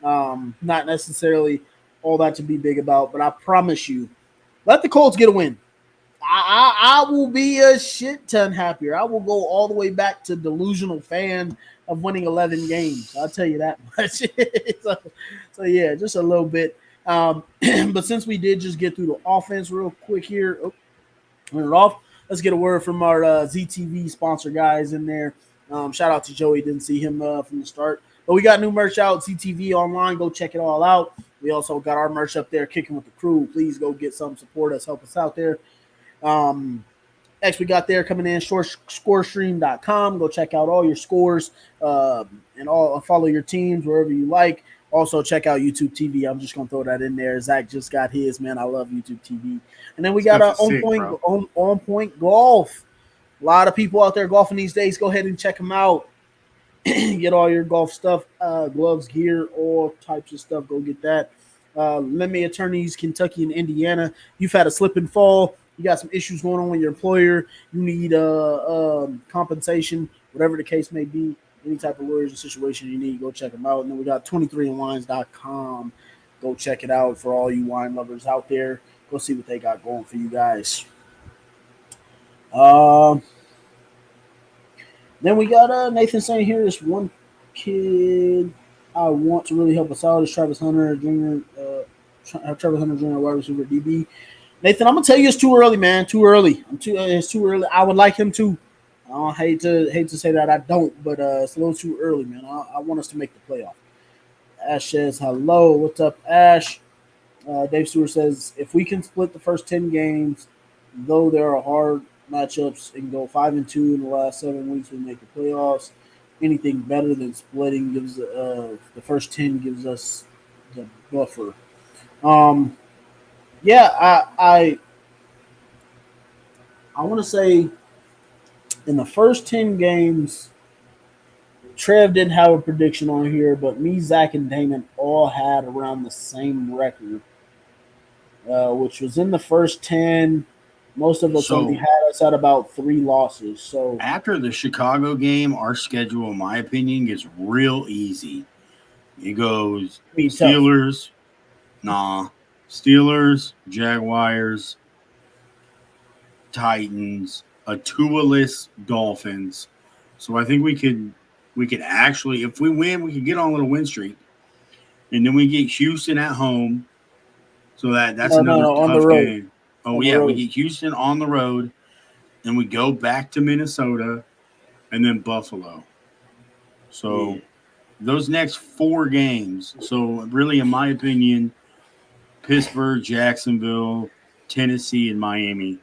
Not necessarily all that to be big about, but I promise you, let the Colts get a win. I will be a shit ton happier. I will go all the way back to delusional fan of winning 11 games. I'll tell you that much. so yeah, just a little bit. But since we did just get through the offense real quick here, turn it off. Let's get a word from our ZTV sponsor guys in there. Shout out to Joey. Didn't see him from the start. But we got new merch out, ZTV online. Go check it all out. We also got our merch up there, Kicking with the Crew. Please go get some, support us, help us out there. Next we got there coming in, scorestream.com. Go check out all your scores and follow your teams wherever you like. Also check out YouTube TV. I'm just gonna throw that in there. Zach just got his, man. I love YouTube TV. And then we got our on point golf. A lot of people out there golfing these days. Go ahead and check them out. Get all your golf stuff, gloves, gear, all types of stuff. Go get that. Lemay Attorneys, Kentucky and Indiana. You've had a slip and fall. You got some issues going on with your employer. You need compensation, whatever the case may be. any type of lawyers or situation you need, go check them out. And then we got 23andwines.com. Go check it out for all you wine lovers out there. Go see what they got going for you guys. Then we got Nathan saying here is one kid I want to really help us out is Travis Hunter Jr. Travis Hunter Jr. wide receiver DB. Nathan, I'm gonna tell you it's too early, man. Too early. It's too early. I would like him to. I hate to say that I don't, but it's a little too early, man. I want us to make the playoff. Ash says hello. What's up, Ash? Dave Stewart says if we can split the first 10 games, though there are hard matchups, and go 5-2 in the last 7 weeks, we make the playoffs. Anything better than splitting gives the first 10 gives us the buffer. Yeah, I want to say in the first 10 games, Trev didn't have a prediction on here, but me, Zach, and Damon all had around the same record, which was in the first 10. Most of us only had us at about 3 losses. So after the Chicago game, our schedule, in my opinion, gets real easy. It goes Steelers, Jaguars, Titans, a Tua-less Dolphins. So I think we could actually, if we win, we could get on a little win streak, and then we get Houston at home. So that's another tough game. Oh yeah, we get Houston on the road, and we go back to Minnesota, and then Buffalo. So those next 4 games. So really, in my opinion, Pittsburgh, Jacksonville, Tennessee, and Miami.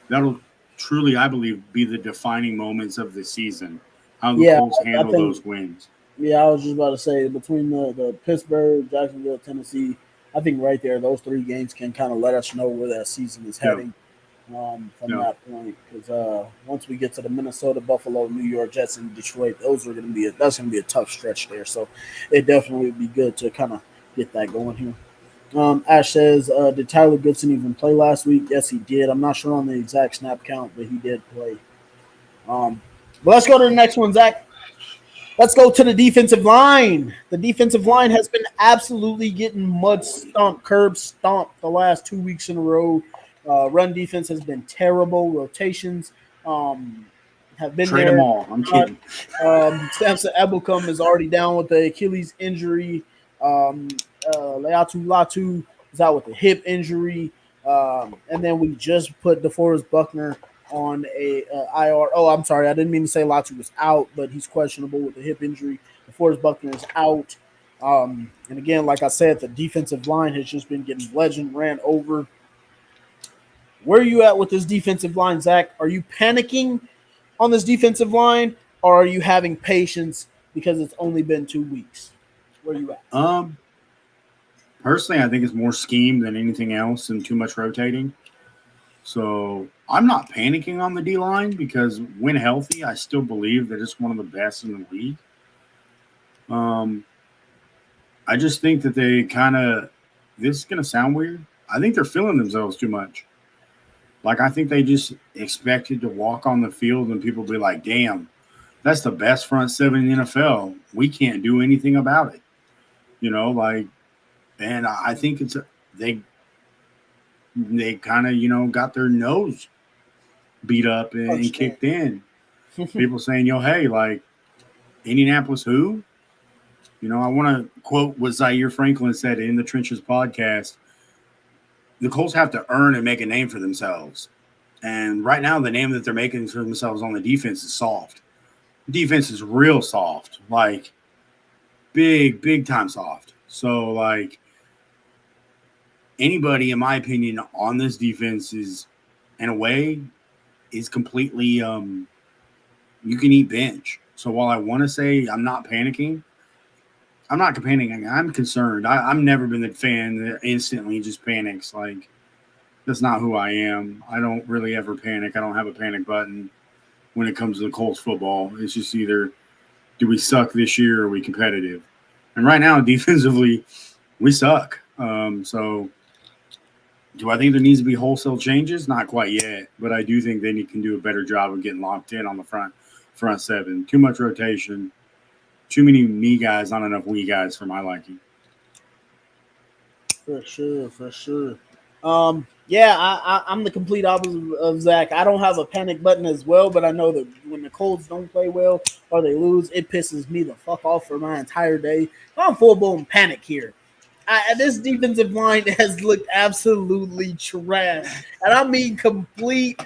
That'll truly, I believe, be the defining moments of the season. How the Colts handle those wins. Yeah, I was just about to say, between the Pittsburgh, Jacksonville, Tennessee, I think right there, those 3 games can kind of let us know where that season is heading from that point. Because once we get to the Minnesota, Buffalo, New York Jets, and Detroit, that's going to be a tough stretch there. So it definitely would be good to kind of get that going here. Ash says, did Tyler Goodson even play last week? Yes, he did. I'm not sure on the exact snap count, but he did play. But let's go to the next one, Zach. Let's go to the defensive line. The defensive line has been absolutely getting curb stomped the last 2 weeks in a row. Run defense has been terrible. Rotations have been Trade there. them all. I'm kidding. Samson Ebelcom is already down with the Achilles injury. Leatu Latu is out with a hip injury. And then we just put DeForest Buckner on a IR. Oh, I'm sorry. I didn't mean to say Latu was out, but he's questionable with the hip injury. DeForest Buckner is out. And again, like I said, the defensive line has just been getting ran over. Where are you at with this defensive line, Zach? Are you panicking on this defensive line, or are you having patience because it's only been 2 weeks? Where are you at? Personally, I think it's more scheme than anything else and too much rotating. So I'm not panicking on the D-line because when healthy, I still believe that it's one of the best in the league. I just think that they this is going to sound weird. I think they're feeling themselves too much. Like, I think they just expected to walk on the field and people be like, damn, that's the best front 7 in the NFL. We can't do anything about it. And I think they kind of, got their nose beat up and kicked in. People saying, hey, like, Indianapolis who? I want to quote what Zaire Franklin said in the Trenches podcast. The Colts have to earn and make a name for themselves. And right now, the name that they're making for themselves on the defense is soft. Defense is real soft, like big time soft. So, like, anybody, in my opinion, on this defense is, in a way, is completely you can eat bench. So while I want to say I'm not panicking, I'm not panicking. I'm concerned. I've never been the fan that instantly just panics. Like, that's not who I am. I don't really ever panic. I don't have a panic button when it comes to the Colts football. It's just either do we suck this year or are we competitive? And right now, defensively, we suck. So do I think there needs to be wholesale changes? Not quite yet, but I do think they can do a better job of getting locked in on the front 7. Too much rotation. Too many me guys, not enough we guys for my liking. For sure. Yeah, I'm the complete opposite of Zach. I don't have a panic button as well, but I know that when the Colts don't play well or they lose, it pisses me the fuck off for my entire day. I'm full blown panic here. This defensive line has looked absolutely trash, and I mean complete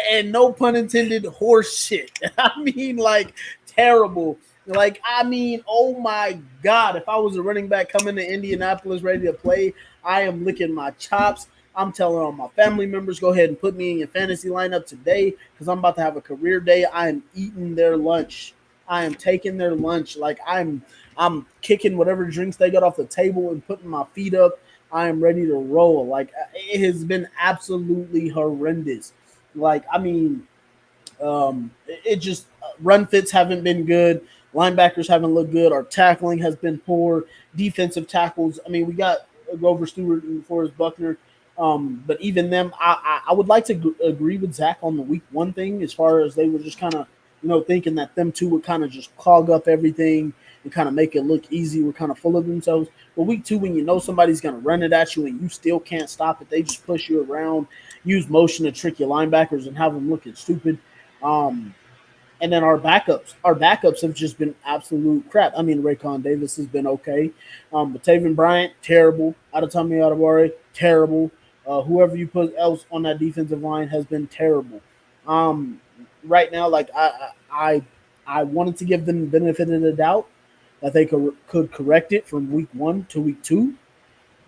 and no pun intended horse shit. I mean like terrible. Like I mean, oh my god! If I was a running back coming to Indianapolis ready to play, I am licking my chops. I'm telling all my family members, go ahead and put me in your fantasy lineup today because I'm about to have a career day. I am eating their lunch. I am taking their lunch. Like I'm kicking whatever drinks they got off the table and putting my feet up. I am ready to roll. Like it has been absolutely horrendous. Like I mean, it just run fits haven't been good. Linebackers haven't looked good. Our tackling has been poor. Defensive tackles. I mean, we got Grover Stewart and Forrest Buckner. But even them, I would like to agree with Zach on the week one thing as far as they were just kind of, thinking that them two would kind of just clog up everything and kind of make it look easy. We're kind of full of themselves. But week two, when you know somebody's going to run it at you and you still can't stop it, they just push you around, use motion to trick your linebackers and have them looking stupid. And then our backups have just been absolute crap. I mean, Raycon Davis has been okay. But Taven Bryant, terrible. Adetomiwa Adebawore, terrible. Whoever you put else on that defensive line has been terrible. Right now, like I wanted to give them the benefit of the doubt that they could correct it from week one to week two,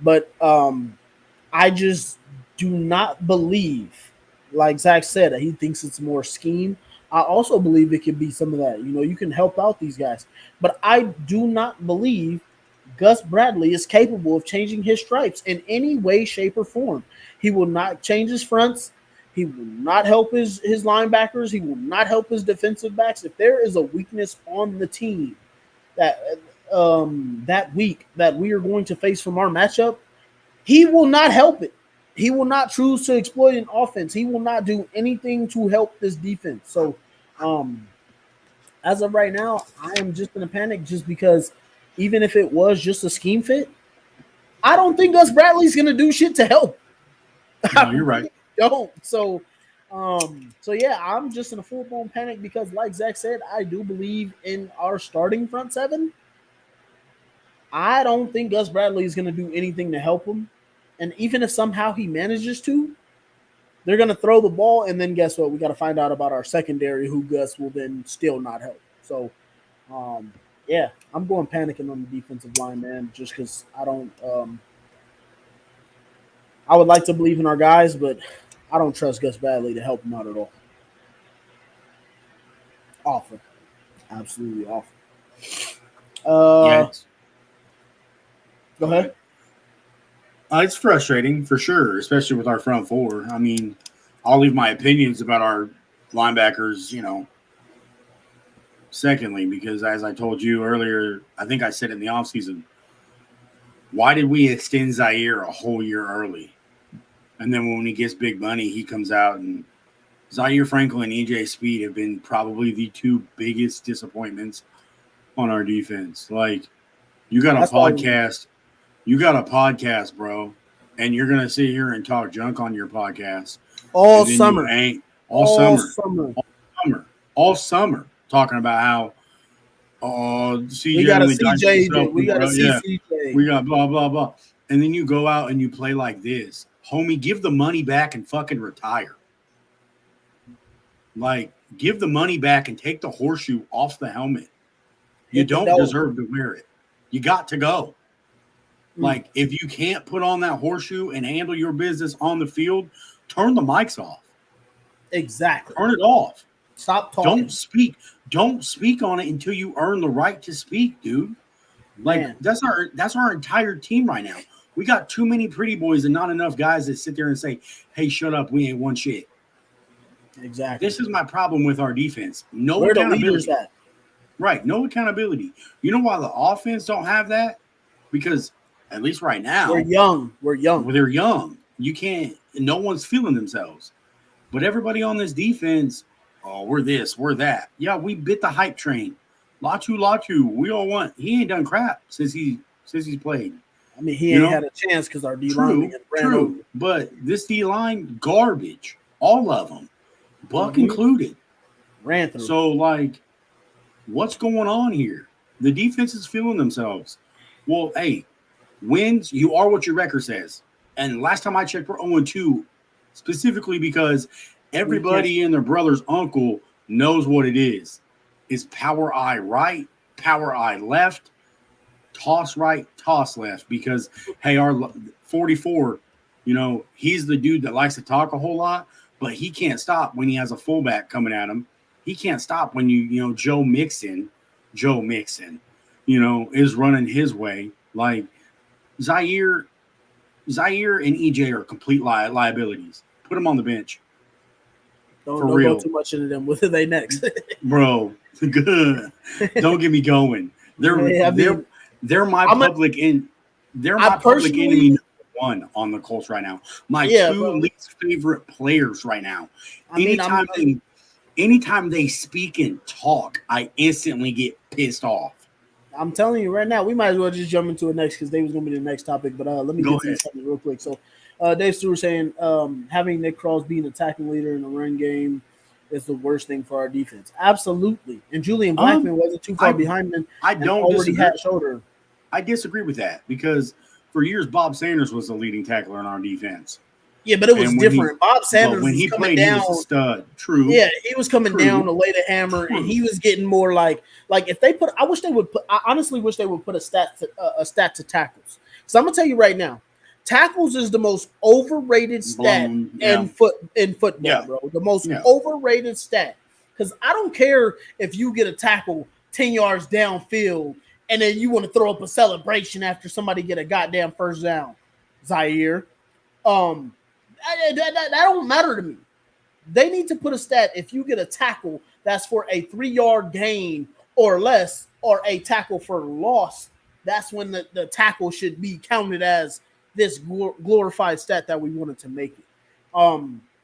but I just do not believe, like Zach said, that he thinks it's more scheme. I also believe it could be some of that. You can help out these guys, but I do not believe Gus Bradley is capable of changing his stripes in any way, shape, or form. He will not change his fronts. He will not help his linebackers. He will not help his defensive backs. If there is a weakness on the team that week that we are going to face from our matchup, he will not help it. He will not choose to exploit an offense. He will not do anything to help this defense. So, as of right now, I am just in a panic just because even if it was just a scheme fit, I don't think Gus Bradley's going to do shit to help. No, you're right. Don't. So yeah, I'm just in a full blown panic because, like Zach said, I do believe in our starting front seven. I don't think Gus Bradley is going to do anything to help him. And even if somehow he manages to, they're going to throw the ball. And then guess what? We got to find out about our secondary, who Gus will then still not help. So, yeah, I'm going panicking on the defensive line, man, just because I don't I would like to believe in our guys, but I don't trust Gus Bradley to help him out at all. Awful. Absolutely awful. Yes. Go ahead. It's frustrating for sure, especially with our front four. I mean, I'll leave my opinions about our linebackers, secondly, because as I told you earlier, I think I said in the offseason, why did we extend Zaire a whole year early? And then when he gets big money, he comes out and Zaire Franklin and EJ Speed have been probably the two biggest disappointments on our defense. Like, you got a podcast. You got a podcast, bro, and you're going to sit here and talk junk on your podcast. All summer. All summer, talking about how CJ we got a only CJ. We got a CJ. We got blah, blah, blah. And then you go out and you play like this. Homie, give the money back and fucking retire. Like, give the money back and take the horseshoe off the helmet. You don't deserve to wear it. You got to go. Like, if you can't put on that horseshoe and handle your business on the field, turn the mics off. Exactly. Turn it off. Stop talking. Don't speak on it until you earn the right to speak, dude. Like, man, that's our entire team right now. We got too many pretty boys and not enough guys that sit there and say, hey, shut up, we ain't one shit. Exactly. This is my problem with our defense. No Where accountability. The leaders at? Right, no accountability. You know why the offense don't have that? Because at least right now, we're young. Well, they're young. You can't. No one's feeling themselves. But everybody on this defense, oh, we're this, we're that. Yeah, we bit the hype train. Latu, we all want. He ain't done crap since he's played. I mean, he ain't had a chance because our D line ran over. But this D line garbage, all of them, Buck included, ran through. So like, what's going on here? The defense is feeling themselves. Well, hey, wins, you are what your record says. And last time I checked, we're 0-2, specifically because everybody and their brother's uncle knows what it is. It's power eye right, power eye left, toss right, toss left. Because, hey, our 44, he's the dude that likes to talk a whole lot, but he can't stop when he has a fullback coming at him. He can't stop when Joe Mixon, is running his way. Like Zaire and EJ are complete liabilities. Put them on the bench. Don't go too much into them. What are they next? Bro, good. Don't get me going. They're my public enemy number one on the Colts right now. My two least favorite players right now. Anytime they speak and talk, I instantly get pissed off. I'm telling you right now, we might as well just jump into it next because they was going to be the next topic. But let me get to something real quick. So, Dave Stewart saying having Nick Cross being a tackling leader in the run game is the worst thing for our defense. Absolutely. And Julian Blackman wasn't too far behind him. I don't disagree. Had shoulder. I disagree with that because for years Bob Sanders was the leading tackler in our defense. Yeah, but it was different. Bob Sanders when he played, he was a stud. True. Yeah, he was coming down to lay the hammer, and he was getting more like if they put. I honestly wish they would put a stat to tackles. So I'm gonna tell you right now, tackles is the most overrated stat in football, bro. The most overrated stat. Because I don't care if you get a tackle 10 yards downfield and then you want to throw up a celebration after somebody get a goddamn first down, Zaire. That don't matter to me. They need to put a stat if you get a tackle that's for a 3-yard gain or less, or a tackle for loss. That's when the tackle should be counted as this glorified stat that we wanted to make it.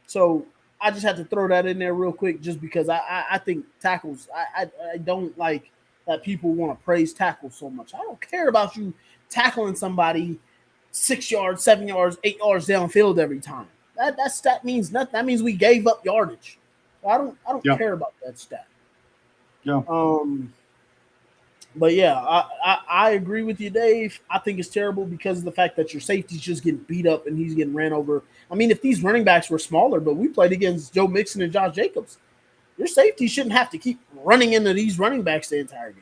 So I just had to throw that in there real quick, just because I think tackles. I don't like that people want to praise tackles so much. I don't care about you tackling somebody 6 yards, 7 yards, 8 yards downfield every time. That stat means nothing. That means we gave up yardage. So I don't care about that stat. Yeah. But yeah, I agree with you, Dave. I think it's terrible because of the fact that your safety's just getting beat up and he's getting ran over. I mean, if these running backs were smaller, but we played against Joe Mixon and Josh Jacobs, your safety shouldn't have to keep running into these running backs the entire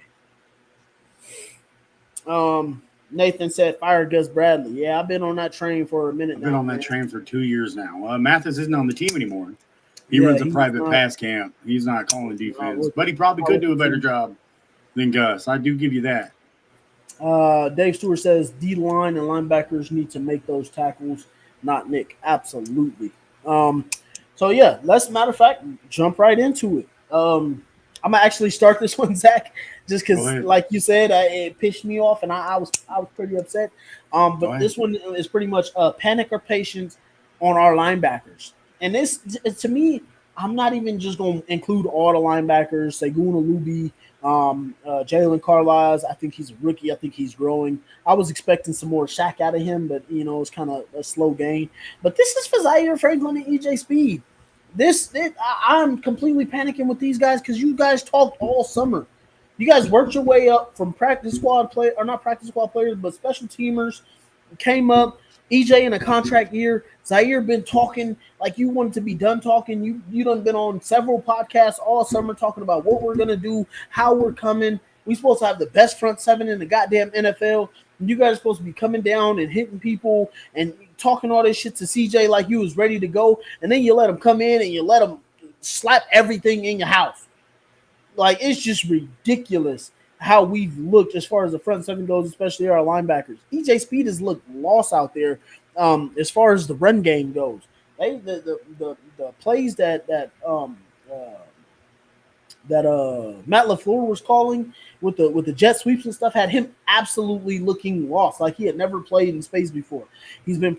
game. Nathan said, fire Gus Bradley. Yeah, I've been on that train for a minute now. I've been on that train for 2 years now. Mathis isn't on the team anymore. He runs a private pass camp. He's not calling defense. But he probably could do a better job than Gus. I do give you that. Dave Stewart says, D-line and linebackers need to make those tackles, not Nick. Absolutely. So, yeah, let's, matter of fact, jump right into it. I'm going to actually start this one, Zach, just because, like you said, it pissed me off, and I was pretty upset. But this one is pretty much panic or patience on our linebackers. And this, to me, I'm not even just going to include all the linebackers, Segun Alubi, Jalen Carlisle. I think he's a rookie. I think he's growing. I was expecting some more Shaq out of him, but, it's kind of a slow gain. But this is for Zaire Franklin and EJ Speed. I'm completely panicking with these guys because you guys talked all summer. You guys worked your way up from practice squad play, or not practice squad players, but special teamers. Came up. EJ in a contract year. Zaire been talking like you wanted to be done talking. You done been on several podcasts all summer talking about what we're gonna do, how we're coming. We supposed to have the best front seven in the goddamn NFL. And you guys are supposed to be coming down and hitting people and talking all this shit to CJ like you was ready to go. And then you let him come in and you let him slap everything in your house. Like, it's just ridiculous how we've looked as far as the front seven goes, especially our linebackers. EJ Speed has looked lost out there as far as the run game goes. The plays that Matt LaFleur was calling with the jet sweeps and stuff had him absolutely looking lost, like he had never played in space before. He's been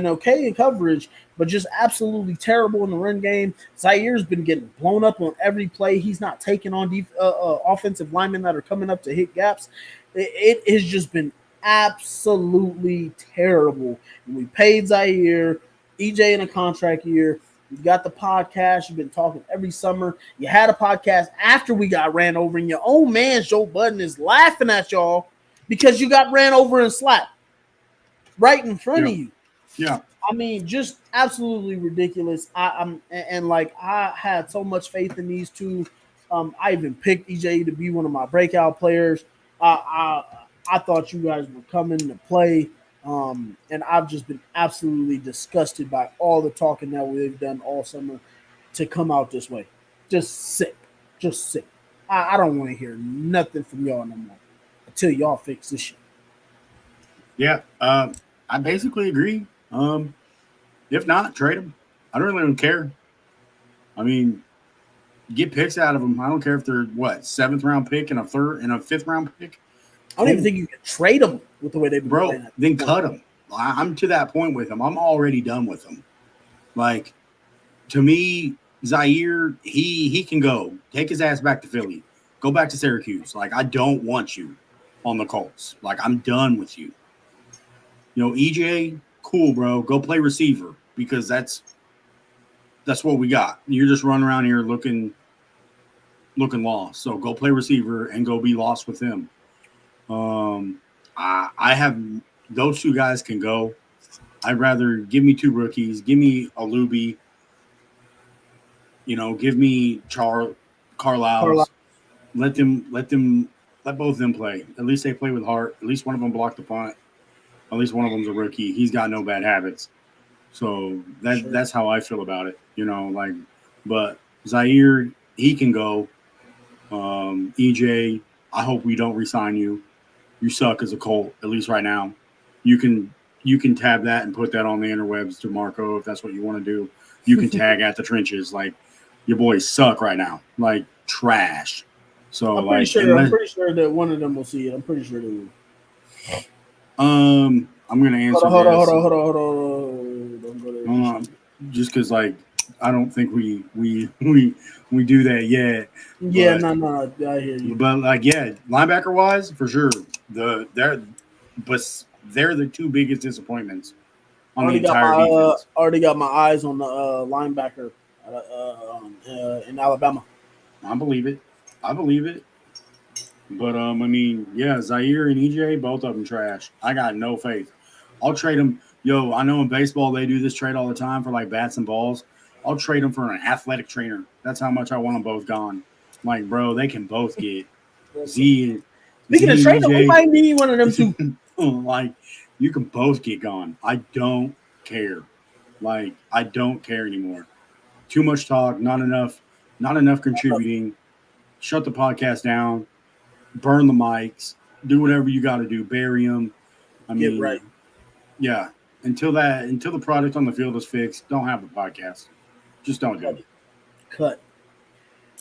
okay in coverage, but just absolutely terrible in the run game. Zaire's been getting blown up on every play. He's not taking on offensive linemen that are coming up to hit gaps. It has just been absolutely terrible. And we paid Zaire, EJ in a contract year. You got the podcast. You've been talking every summer. You had a podcast after we got ran over, and your own man, Joe Budden, is laughing at y'all because you got ran over and slapped right in front of you. Yeah. I mean, just absolutely ridiculous. I had so much faith in these two. I even picked EJ to be one of my breakout players. I thought you guys were coming to play. And I've just been absolutely disgusted by all the talking that we've done all summer to come out this way. Just sick. I don't want to hear nothing from y'all no more until y'all fix this shit. Yeah, I basically agree. If not, trade them. I don't really care. I mean, get picks out of them. I don't care if they're seventh round pick and a third and a fifth round pick. I don't even think you can trade them with the way they've been playing. Then cut them. I'm to that point with them. I'm already done with them. Like, to me, Zaire, he can go. Take his ass back to Philly. Go back to Syracuse. Like, I don't want you on the Colts. Like, I'm done with you. You know, EJ, cool, bro. Go play receiver because that's what we got. You're just running around here looking lost. So go play receiver and go be lost with him. I have those two guys can go. I'd rather give me two rookies. Give me a Luby. You know, give me Carlisle. Let both of them play. At least they play with heart. At least one of them blocked the punt. At least one of them's a rookie. He's got no bad habits. So that's how I feel about it. You know, like, but Zaire, he can go. EJ, I hope we don't resign you. You suck as a Colt, at least right now. You can tab that and put that on the interwebs to Marco if that's what you want to do. You can tag at the trenches like your boys suck right now, like trash. So I'm pretty sure that one of them will see it. I'm pretty sure they will. I'm gonna answer. Hold on. Don't go there. Just because, like, I don't think we do that yet. Yeah, no, I hear you. But like, yeah, linebacker wise, for sure, they're the two biggest disappointments on the entire defense. Already got my eyes on the linebacker in Alabama. I believe it. But I mean, yeah, Zaire and EJ, both of them trash. I got no faith. I'll trade them. Yo, I know in baseball they do this trade all the time for like bats and balls. I'll trade them for an athletic trainer. That's how much I want them both gone. Like, bro, they can both get Z. Speaking of trading, we might need one of them too. Like, you can both get gone. I don't care. Like, I don't care anymore. Too much talk, not enough contributing. Shut the podcast down. Burn the mics. Do whatever you got to do. Bury them. I mean, get right. Yeah. Until the product on the field is fixed, don't have the podcast. Just don't do it. Cut.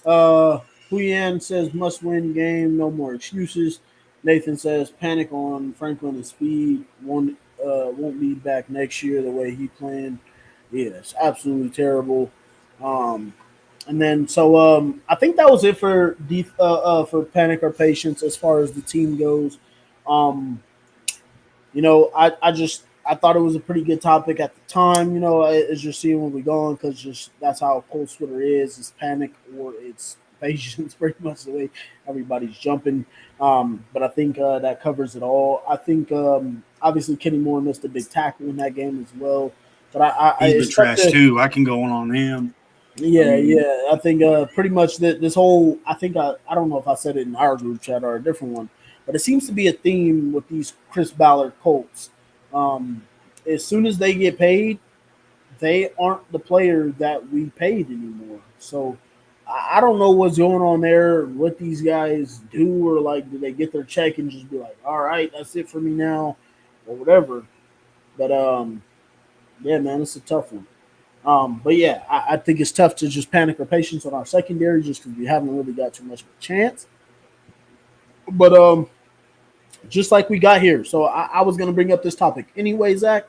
Huyan says must-win game, no more excuses. Nathan says panic on Franklin and Speed won't be back next year the way he planned. Yeah, it's absolutely terrible. And then I think that was it for panic or patience as far as the team goes. You know, I thought it was a pretty good topic at the time. You know, it's just seeing where we're going because just that's how Colts Twitter is. It's panic or it's patience, pretty much the way everybody's jumping. But I think that covers it all. I think obviously Kenny Moore missed a big tackle in that game as well. But he's been trash too. I can go on him. Yeah. I think pretty much this whole. I think I don't know if I said it in our group chat or a different one, but it seems to be a theme with these Chris Ballard Colts. As soon as they get paid, they aren't the player that we paid anymore. So I don't know what's going on there, what these guys do, or like, do they get their check and just be like, all right, that's it for me now, or whatever. But yeah, man, it's a tough one. But yeah, I think it's tough to just panic our patience on our secondary just because we haven't really got too much of a chance. But just like we got here, so I was going to bring up this topic anyway, Zach.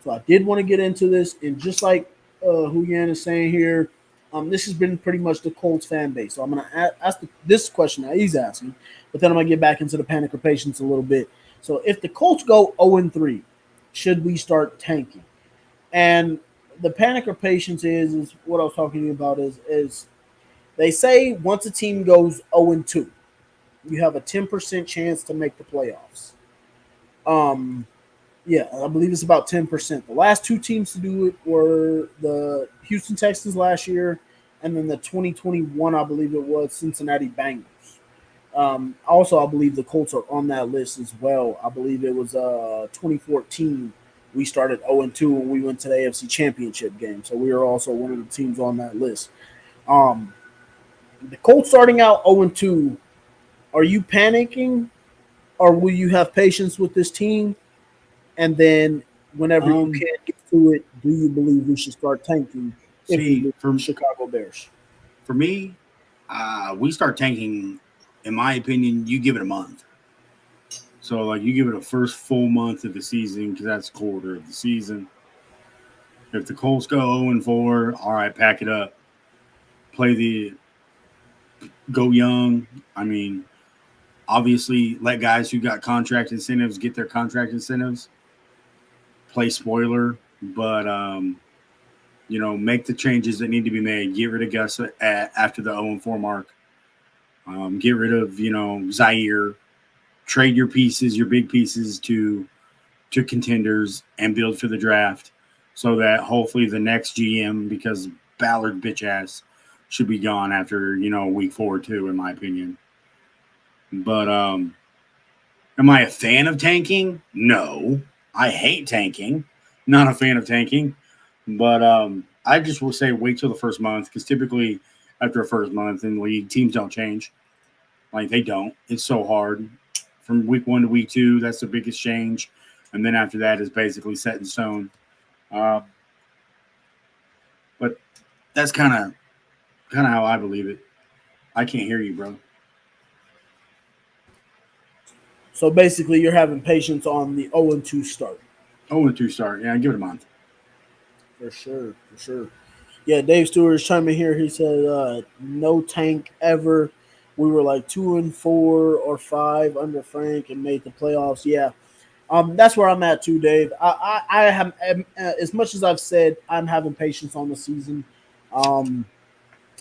So I did want to get into this, and just like Huyan is saying here, this has been pretty much the Colts fan base. So I'm going to ask this question that he's asking, but then I'm going to get back into the panic or patience a little bit. So if the Colts go 0-3, should we start tanking? And the panic or patience is what I was talking about is they say once a team goes 0-2, you have a 10% chance to make the playoffs. Um, yeah, I believe it's about 10%. The last two teams to do it were the Houston Texans last year, and then the 2021, I believe it was, Cincinnati Bengals. Also, I believe the Colts are on that list as well. I believe it was 2014. We started 0-2 when we went to the AFC Championship game, so we are also one of the teams on that list. Um, the Colts starting out 0-2. Are you panicking, or will you have patience with this team? And then, whenever you Um, can't get to it, do you believe we should start tanking if we see, lose to the Chicago Bears? for me, we start tanking. In my opinion, you give it a month. So like you give it a first full month of the season because that's a quarter of the season. If the Colts go 0-4, all right, pack it up. Play the go young. I mean, obviously, let guys who got contract incentives get their contract incentives. Play spoiler, but make the changes that need to be made. Get rid of Gus after the 0-4 mark. Get rid of Zaire. Trade your pieces, your big pieces to contenders and build for the draft, so that hopefully the next GM, because Ballard bitch ass should be gone after week 4 or 2, in my opinion. But am I a fan of tanking? No, I hate tanking. Not a fan of tanking. But I just will say wait till the first month, because typically after a first month in the league, teams don't change. Like they don't. It's so hard. From week 1 to week 2, that's the biggest change, and then after that is basically set in stone. Um, but that's kind of how I believe it. I can't hear you, bro. So basically, you're having patience on the 0-2 start. 0-2 start. Yeah, give it a month. For sure, for sure. Yeah, Dave Stewart is chiming here. He said, "No tank ever. We were like 2-4 or 5 under Frank and made the playoffs." Yeah, that's where I'm at too, Dave. I have as much as I've said, I'm having patience on the season. Um,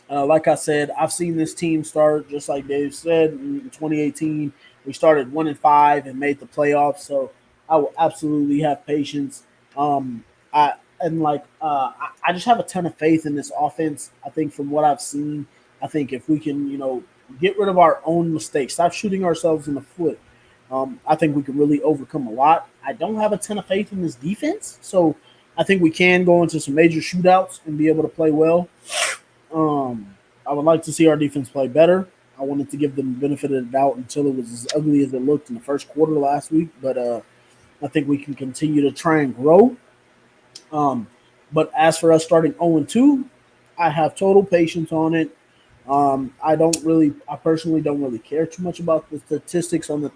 like I said, I've seen this team start just like Dave said in 2018. We started 1-5 and made the playoffs, so I will absolutely have patience. I and like I just have a ton of faith in this offense. I think from what I've seen, I think if we can get rid of our own mistakes, stop shooting ourselves in the foot, I think we can really overcome a lot. I don't have a ton of faith in this defense, so I think we can go into some major shootouts and be able to play well. I would like to see our defense play better. I wanted to give them the benefit of the doubt until it was as ugly as it looked in the first quarter last week, but I think we can continue to try and grow. Um, but as for us starting 0-2, I have total patience on it. I personally don't really care too much about the statistics on the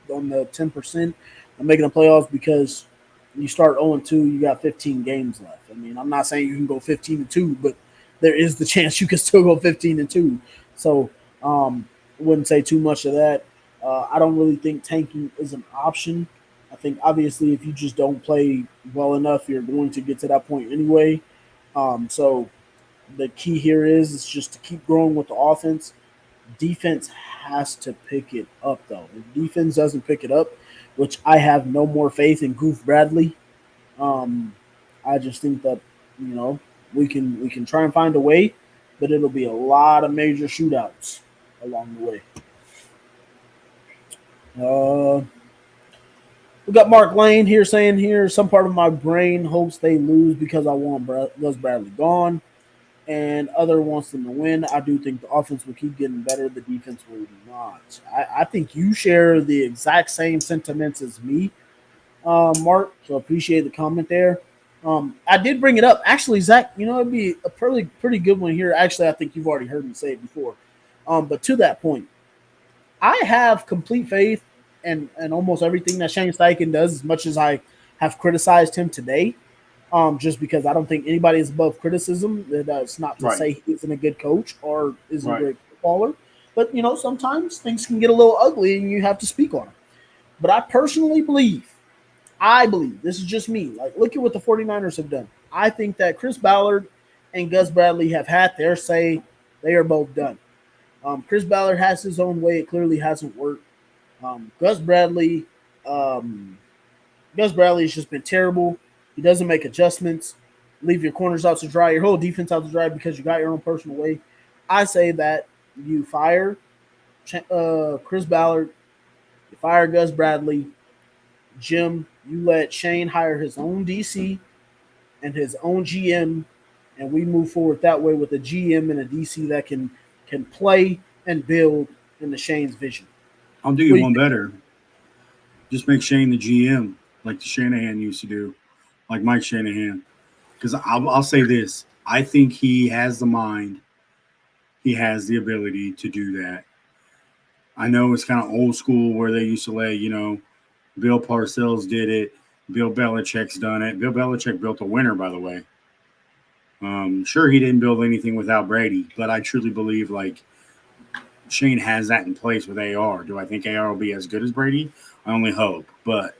10% of making the playoffs, because you start 0-2, you got 15 games left. I mean, I'm not saying you can go 15-2, but there is the chance you can still go 15-2. So, wouldn't say too much of that. I don't really think tanking is an option. I think obviously if you just don't play well enough, you're going to get to that point anyway. So the key here is just to keep growing with the offense. Defense has to pick it up though. If defense doesn't pick it up, which I have no more faith in Goof Bradley, I just think that you know we can try and find a way, but it'll be a lot of major shootouts along the way. Uh, we got Mark Lane here saying here some part of my brain hopes they lose because I want Gus Bradley gone, and other wants them to win. I do think the offense will keep getting better. The defense will not. I think you share the exact same sentiments as me, Mark. So appreciate the comment there. I did bring it up. Actually, Zach, it'd be a pretty good one here. Actually, I think you've already heard me say it before. But to that point, I have complete faith in almost everything that Shane Steichen does, as much as I have criticized him today. Just because I don't think anybody is above criticism. That's not to Right. say he isn't a good coach or isn't Right. a great footballer. But, sometimes things can get a little ugly and you have to speak on them. But I personally believe, this is just me, like, look at what the 49ers have done. I think that Chris Ballard and Gus Bradley have had their say. They are both done. Chris Ballard has his own way. It clearly hasn't worked. Gus Bradley has just been terrible. He doesn't make adjustments. Leave your corners out to dry, your whole defense out to dry because you got your own personal way. I say that you fire Chris Ballard, you fire Gus Bradley, Jim, you let Shane hire his own DC and his own GM, and we move forward that way with a GM and a DC that can play and build in the Shane's vision. I'll do you one better. Just make Shane the GM like the Shanahan used to do, like Mike Shanahan. Because I'll say this. I think he has the mind. He has the ability to do that. I know it's kind of old school where they used to lay, Bill Parcells did it. Bill Belichick's done it. Bill Belichick built a winner, by the way. Sure, he didn't build anything without Brady, but I truly believe, Shane has that in place with AR. Do I think AR will be as good as Brady? I only hope, but,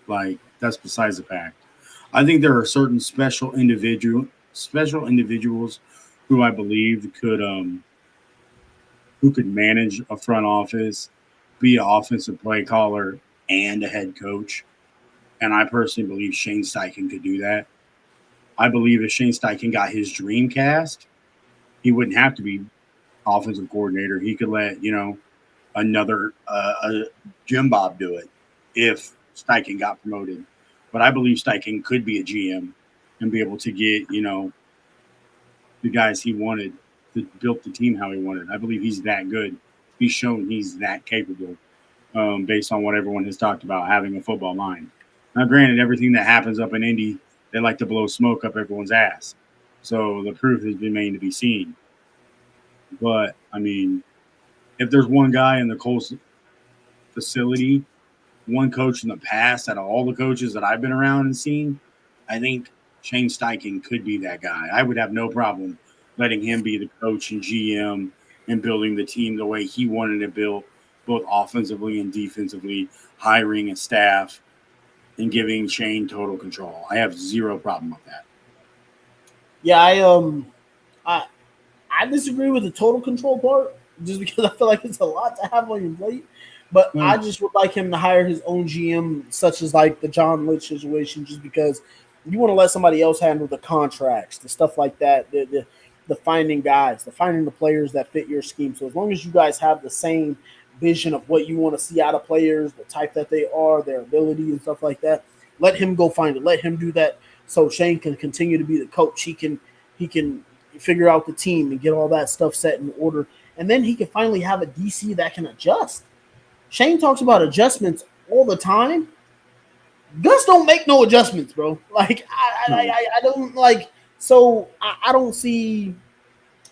that's besides the fact. I think there are certain special individuals who I believe could manage a front office, be an offensive play caller, and a head coach. And I personally believe Shane Steichen could do that. I believe if Shane Steichen got his dream cast, he wouldn't have to be offensive coordinator. He could let, another Jim Bob do it if Steichen got promoted. But I believe Steichen could be a GM and be able to get, the guys he wanted, that built the team how he wanted. I believe he's that good. He's shown he's that capable based on what everyone has talked about, having a football mind. Now, granted, everything that happens up in Indy, they like to blow smoke up everyone's ass. So the proof has remained to be seen. But, if there's one guy in the Colts facility, one coach in the past out of all the coaches that I've been around and seen, I think Shane Steichen could be that guy. I would have no problem letting him be the coach and GM and building the team the way he wanted to build, both offensively and defensively, hiring a staff, and giving Shane total control. I have zero problem with that. Yeah, I disagree with the total control part just because I feel like it's a lot to have on your plate. But I just would like him to hire his own GM, such as the John Lynch situation, just because you want to let somebody else handle the contracts, the stuff like that, the finding guys, the finding the players that fit your scheme. So as long as you guys have the same vision of what you want to see out of players, the type that they are, their ability and stuff like that, let him go find it. Let him do that so Shane can continue to be the coach. He can figure out the team and get all that stuff set in order. And then he can finally have a DC that can adjust. Shane talks about adjustments all the time. Gus don't make no adjustments, bro. I don't so I don't see,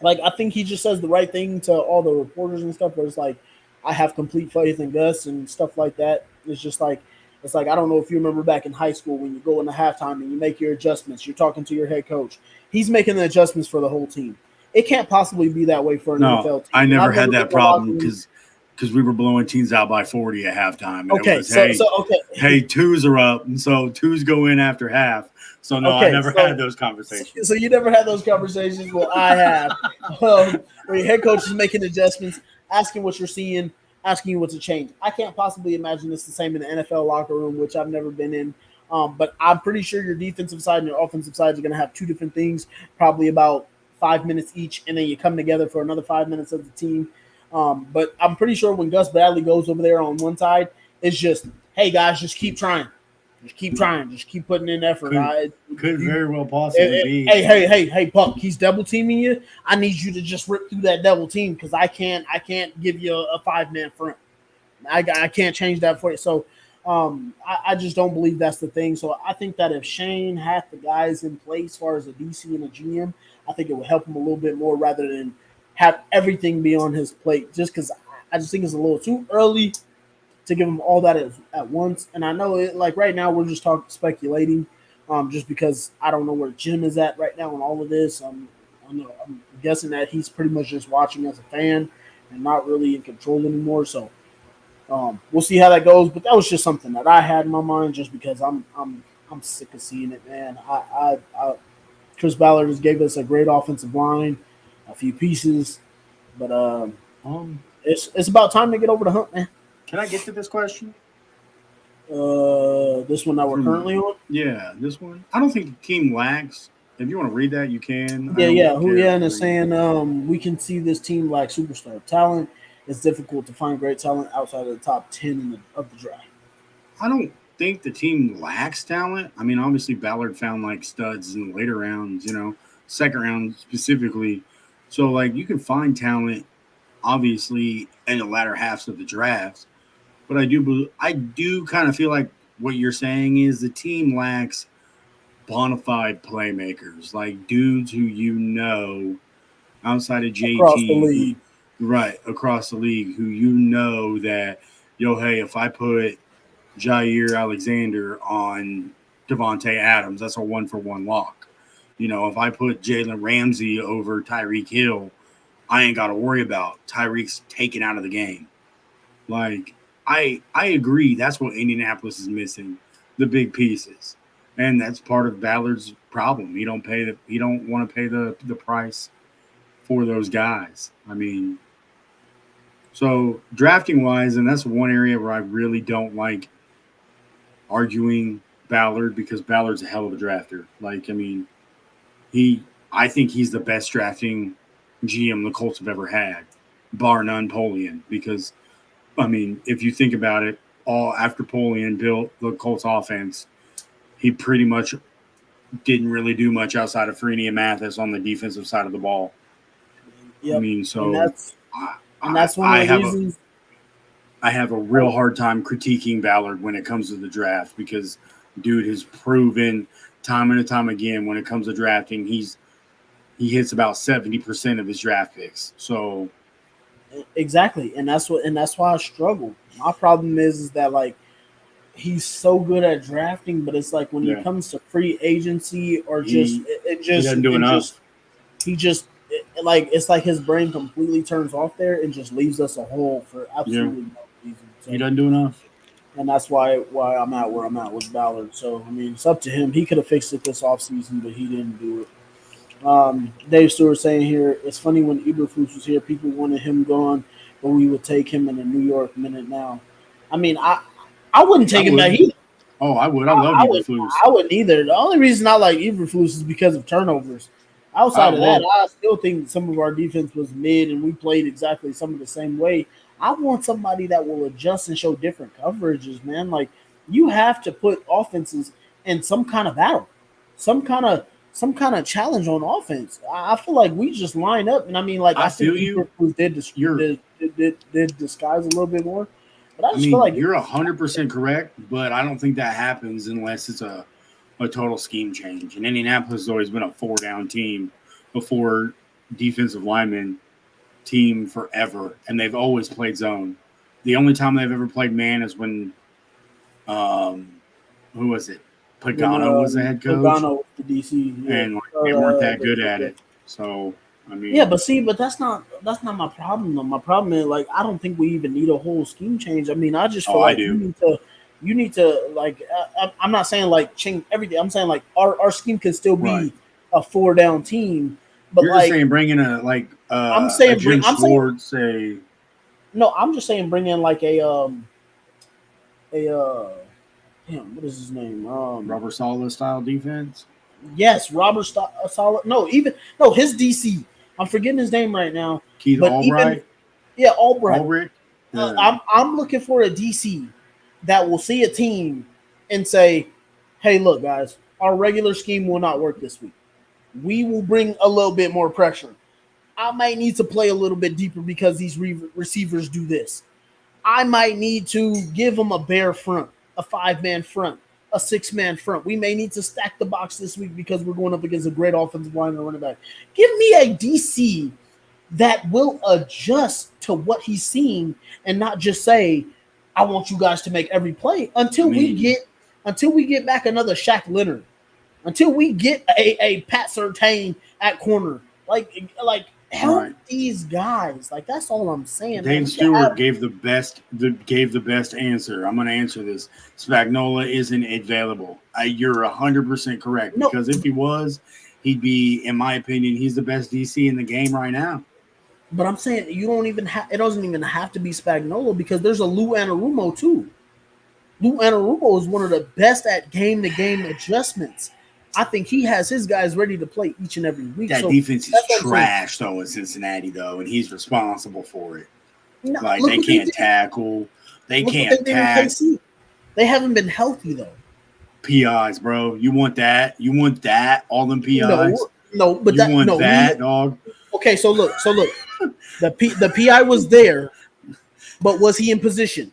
I think he just says the right thing to all the reporters and stuff, but it's I have complete faith in Gus and stuff like that. It's just I don't know if you remember back in high school when you go into halftime and you make your adjustments, you're talking to your head coach. He's making the adjustments for the whole team. It can't possibly be that way for an NFL team. I never had that problem because we were blowing teams out by 40 at halftime. And okay, it was, hey, twos are up, and so twos go in after half. So, no, I never had those conversations. So you never had those conversations? Well, I have. Where your head coach is making adjustments, asking what you're seeing, asking you what to change. I can't possibly imagine it's the same in the NFL locker room, which I've never been in. But I'm pretty sure your defensive side and your offensive side are going to have two different things, probably about 5 minutes each, and then you come together for another 5 minutes as a team. But I'm pretty sure when Gus Bradley goes over there on one side, it's just, hey, guys, just keep trying. Just keep trying. Just keep putting in effort. Could very well possibly be. Hey, Puck, he's double teaming you. I need you to just rip through that double team because I can't give you a 5-man front. I can't change that for you. So I just don't believe that's the thing. So I think that if Shane had the guys in place as far as a DC and a GM, I think it would help him a little bit more rather than have everything be on his plate. Just because I just think it's a little too early to give him all that at once. And I know it like right now we're just talking speculating, just because I don't know where Jim is at right now in all of this. I'm guessing that he's pretty much just watching as a fan and not really in control anymore. So we'll see how that goes. But that was just something that I had in my mind, just because I'm sick of seeing it, man. Chris Ballard just gave us a great offensive line, a few pieces, but it's about time to get over the hump, man. Can I get to this question? This one that we're currently on. Yeah, this one. I don't think the team lacks. If you want to read that, you can. Yeah. Julian is saying we can see this team lack superstar talent. It's difficult to find great talent outside of the top 10 of the draft. I don't think the team lacks talent. I mean, obviously Ballard found like studs in the later rounds, second round specifically. So like you can find talent, obviously, in the latter halves of the drafts. But I do kind of feel like what you're saying is the team lacks bona fide playmakers, like dudes who outside of JT Across the league. Right, across the league, who that, hey, if I put Jair Alexander on Devontae Adams, that's a 1-for-1 lock. If I put Jalen Ramsey over Tyreek Hill, I ain't got to worry about Tyreek's taken out of the game. Like, I agree. That's what Indianapolis is missing, the big pieces. And that's part of Ballard's problem. He don't want to pay the price for those guys. I mean, so drafting wise, and that's one area where I really don't like arguing Ballard, because Ballard's a hell of a drafter. Like, I mean, I think he's the best drafting GM the Colts have ever had, bar none Polian, because I mean, if you think about it, all after Polian built the Colts offense, he pretty much didn't really do much outside of Freeney and Mathis on the defensive side of the ball. Yep. I mean, so and that's one of the reasons. I have a real hard time critiquing Ballard when it comes to the draft, because dude has proven time and time again when it comes to drafting, he hits about 70% of his draft picks. So exactly, and that's why I struggle. My problem is that like he's so good at drafting, but it's like when it comes to free agency or he doesn't do enough. It's like his brain completely turns off there and just leaves us a hole for absolutely no reason. So, he doesn't do enough, and that's why I'm at where I'm at with Ballard. So I mean, it's up to him. He could have fixed it this offseason, but he didn't do it. Dave Stewart saying here, it's funny when Eberflus was here, people wanted him gone, but we would take him in a New York minute now. I mean, I wouldn't take him back either. Oh, I would. I love Eberflus. I wouldn't either. The only reason I like Eberflus is because of turnovers. Outside of that, I still think some of our defense was mid, and we played exactly some of the same way. I want somebody that will adjust and show different coverages, man. Like, you have to put offenses in some kind of battle, some kind of challenge on offense. I feel like we just line up, and I mean, like I think Eberflus did disguise a little bit more. But I just feel like you're 100% correct, but I don't think that happens unless it's a total scheme change. And Indianapolis has always been a 4-down team, a 4 defensive lineman team forever, and they've always played zone. The only time they've ever played man is when who was it? Pagano was the head coach. Pagano, the DC, and they weren't that good at it. So I mean, but that's not my problem though. My problem is like I don't think we even need a whole scheme change. I mean, I just feel like you need to like. I'm not saying like change everything. I'm saying like our scheme can still be a 4-down team. But you're just saying bring in I'm saying Jim Schwartz. No, I'm just saying bring in like damn, what is his name? Robert Saleh style defense. Yes, Robert Saleh. His DC. I'm forgetting his name right now. Keith Albright. Albright. Yeah. I'm looking for a DC that will see a team and say, "Hey, look, guys, our regular scheme will not work this week. We will bring a little bit more pressure. I might need to play a little bit deeper because these receivers do this. I might need to give them a bare front, a 5-man front, a 6-man front. We may need to stack the box this week because we're going up against a great offensive line and running back. Give me a DC that will adjust to what he's seeing and not just say, I want you guys to make every play until we get back another Shaq Leonard, until we get a Pat Surtain at corner. Like help these guys. Like, that's all I'm saying. Dave Stewart gave the best answer. I'm going to answer this. Spagnuolo isn't available. You're 100% correct, because if he was, he'd be, in my opinion, he's the best DC in the game right now. But I'm saying you don't even have. It doesn't even have to be Spagnuolo, because there's a Lou Anarumo too. Lou Anarumo is one of the best at game-to-game adjustments. I think he has his guys ready to play each and every week. That defense is trash, though, in Cincinnati, though, and he's responsible for it. No, like, they can't tackle. They can't tackle. They haven't been healthy, though. PIs, bro. You want that? You want that? All them PIs? No, but you want that, dog? Okay, so look. The PI was there, but was he in position?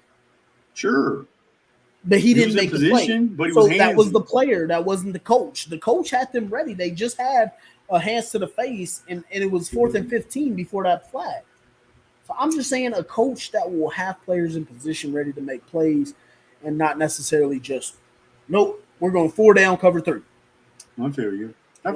Sure. But he didn't make the play. But he was handsy. That was the player. That wasn't the coach. The coach had them ready. They just had a hands to the face, and it was 4th and 15 before that flag. So I'm just saying, a coach that will have players in position ready to make plays and not necessarily just, nope, we're going 4 down, cover 3. I feel you. I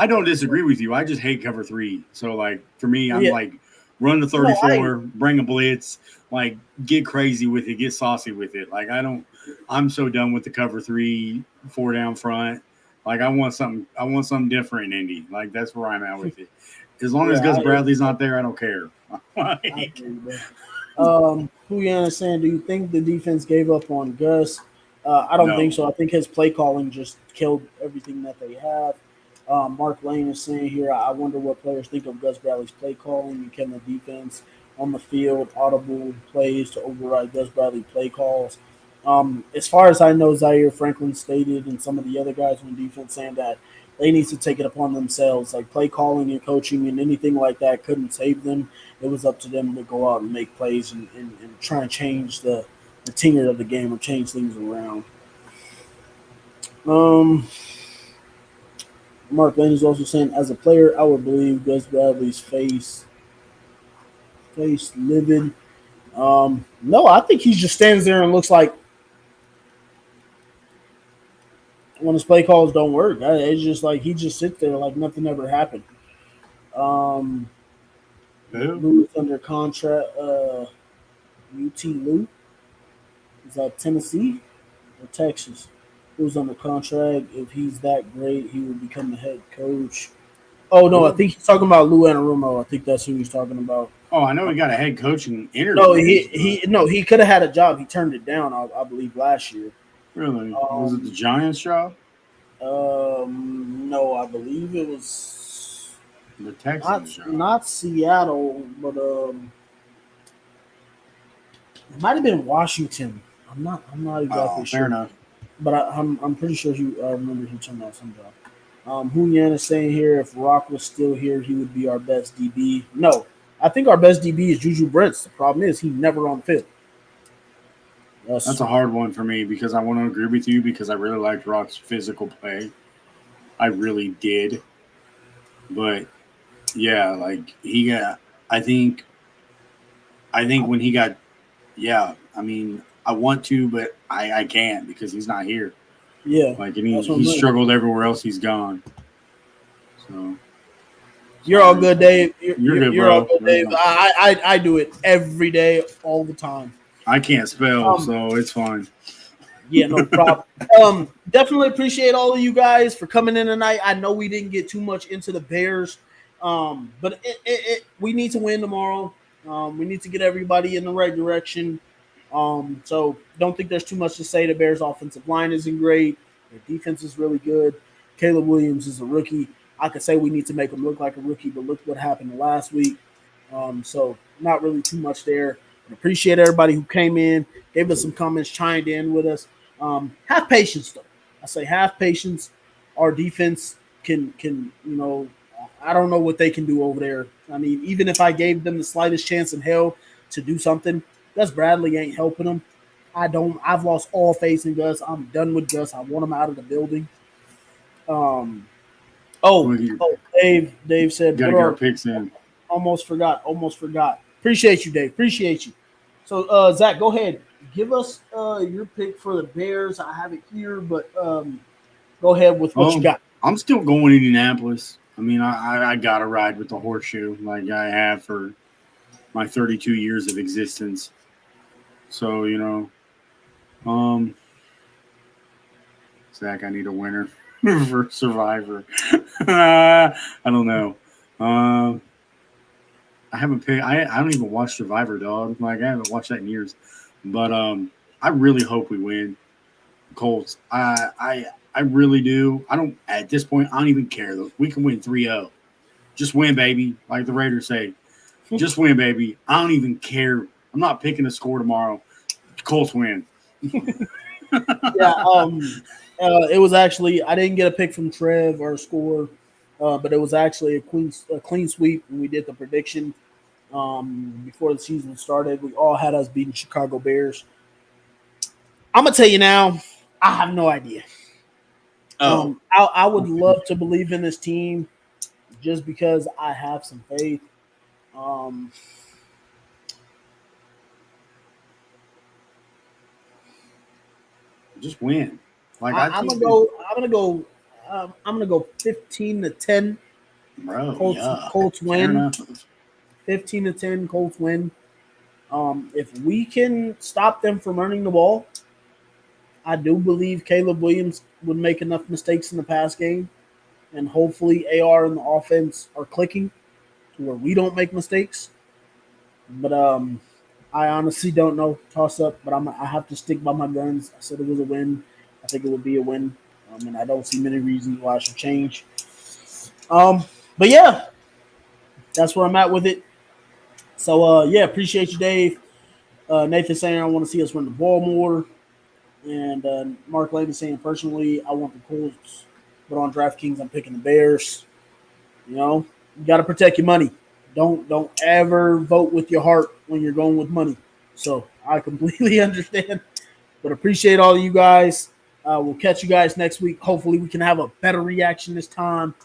don't disagree with you. I just hate cover 3. So, like, for me, I'm like, run the 34, bring a blitz, like, get crazy with it, get saucy with it. Like, I'm so done with the cover 3, 4 down front. Like, I want something different in Indy. Like, that's where I'm at with it. As long as Gus Bradley's not there, I don't care. Juliana saying, do you think the defense gave up on Gus? I don't think so. I think his play calling just killed everything that they have. Mark Lane is saying here, I wonder what players think of Gus Bradley's play calling, and can the defense on the field audible plays to override Gus Bradley play calls. As far as I know, Zaire Franklin stated, and some of the other guys on defense, saying that they need to take it upon themselves. Like, play calling and coaching and anything like that couldn't save them. It was up to them to go out and make plays and try and change the tenure of the game or change things around. Mark Lane is also saying, as a player, I would believe Gus Bradley's face livid. No, I think he just stands there and looks like when his play calls don't work. It's just like he just sits there like nothing ever happened. Lou is under contract. UT Lou. Is that Tennessee or Texas? Who's under contract? If he's that great, he will become the head coach. Oh, no, I think he's talking about Lou Anarumo. I think that's who he's talking about. Oh, I know he got a head coaching interview. No, he could have had a job. He turned it down, I believe, last year. Really? Was it the Giants job? No, I believe it was the Texans job. Not Seattle, but it might have been Washington. I'm not exactly sure. Fair enough. But I'm pretty sure I remember he turned out some job. Hunyan is saying here, if Rock was still here, he would be our best DB. No, I think our best DB is Juju Brents. The problem is he's never on the field. That's a hard one for me because I want to agree with you because I really liked Rock's physical play. I really did. But, yeah, like he got – I think when he got – yeah, I mean – I want to, but I can't because he's not here. Yeah. Like, and he struggled everywhere else he's gone. So. You're all good, Dave. You're good, you're bro. all good, Dave. I do it every day, all the time. I can't spell, so it's fine. Yeah, no problem. Definitely appreciate all of you guys for coming in tonight. I know we didn't get too much into the Bears, but we need to win tomorrow. We need to get everybody in the right direction. So don't think there's too much to say. The Bears' offensive line isn't great. Their defense is really good. Caleb Williams is a rookie. I could say we need to make him look like a rookie, but look what happened last week. So not really too much there. I appreciate everybody who came in, gave us some comments, chimed in with us. Have patience, though. I say have patience. Our defense can I don't know what they can do over there. I mean, even if I gave them the slightest chance in hell to do something, Gus Bradley ain't helping them. I've lost all faith in Gus. I'm done with Gus. I want him out of the building. Dave said, Gotta get our picks in. Almost forgot. Appreciate you, Dave. Appreciate you. So, Zach, go ahead. Give us your pick for the Bears. I have it here, but go ahead with what you got. I'm still going Indianapolis. I mean, I got to ride with the horseshoe like I have for my 32 years of existence. So, Zach, I need a winner for Survivor. I don't know. I haven't picked. I don't even watch Survivor, dog. Like, I haven't watched that in years. But I really hope we win. Colts. I really do. I don't. At this point, I don't even care though. We can win 3-0. Just win, baby. Like the Raiders say. Just win, baby. I don't even care. I'm not picking a score tomorrow. Colts win. It was actually, I didn't get a pick from Trev or a score, but it was actually a clean sweep when we did the prediction before the season started. We all had us beating Chicago Bears. I'm gonna tell you now, I have no idea. I would love to believe in this team just because I have some faith. Just win. Like I'm gonna go 15-10. Bro, Colts win. 15-10. Colts win. If we can stop them from running the ball, I do believe Caleb Williams would make enough mistakes in the pass game, and hopefully AR and the offense are clicking to where we don't make mistakes. But I honestly don't know. Toss up, but I have to stick by my guns. I said it was a win. I think it would be a win, and I don't see many reasons why I should change. But yeah, that's where I'm at with it. So appreciate you, Dave. Nathan saying I want to see us run the ball more, and Mark Lane saying personally I want the Colts, but on DraftKings I'm picking the Bears. You got to protect your money. Don't ever vote with your heart when you're going with money. So I completely understand, but appreciate all of you guys. We'll catch you guys next week. Hopefully we can have a better reaction this time.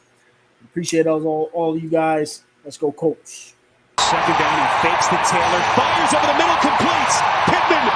Appreciate all of you guys. Let's go Colts. Second down, he fakes the Taylor, fires over the middle, completes. Pittman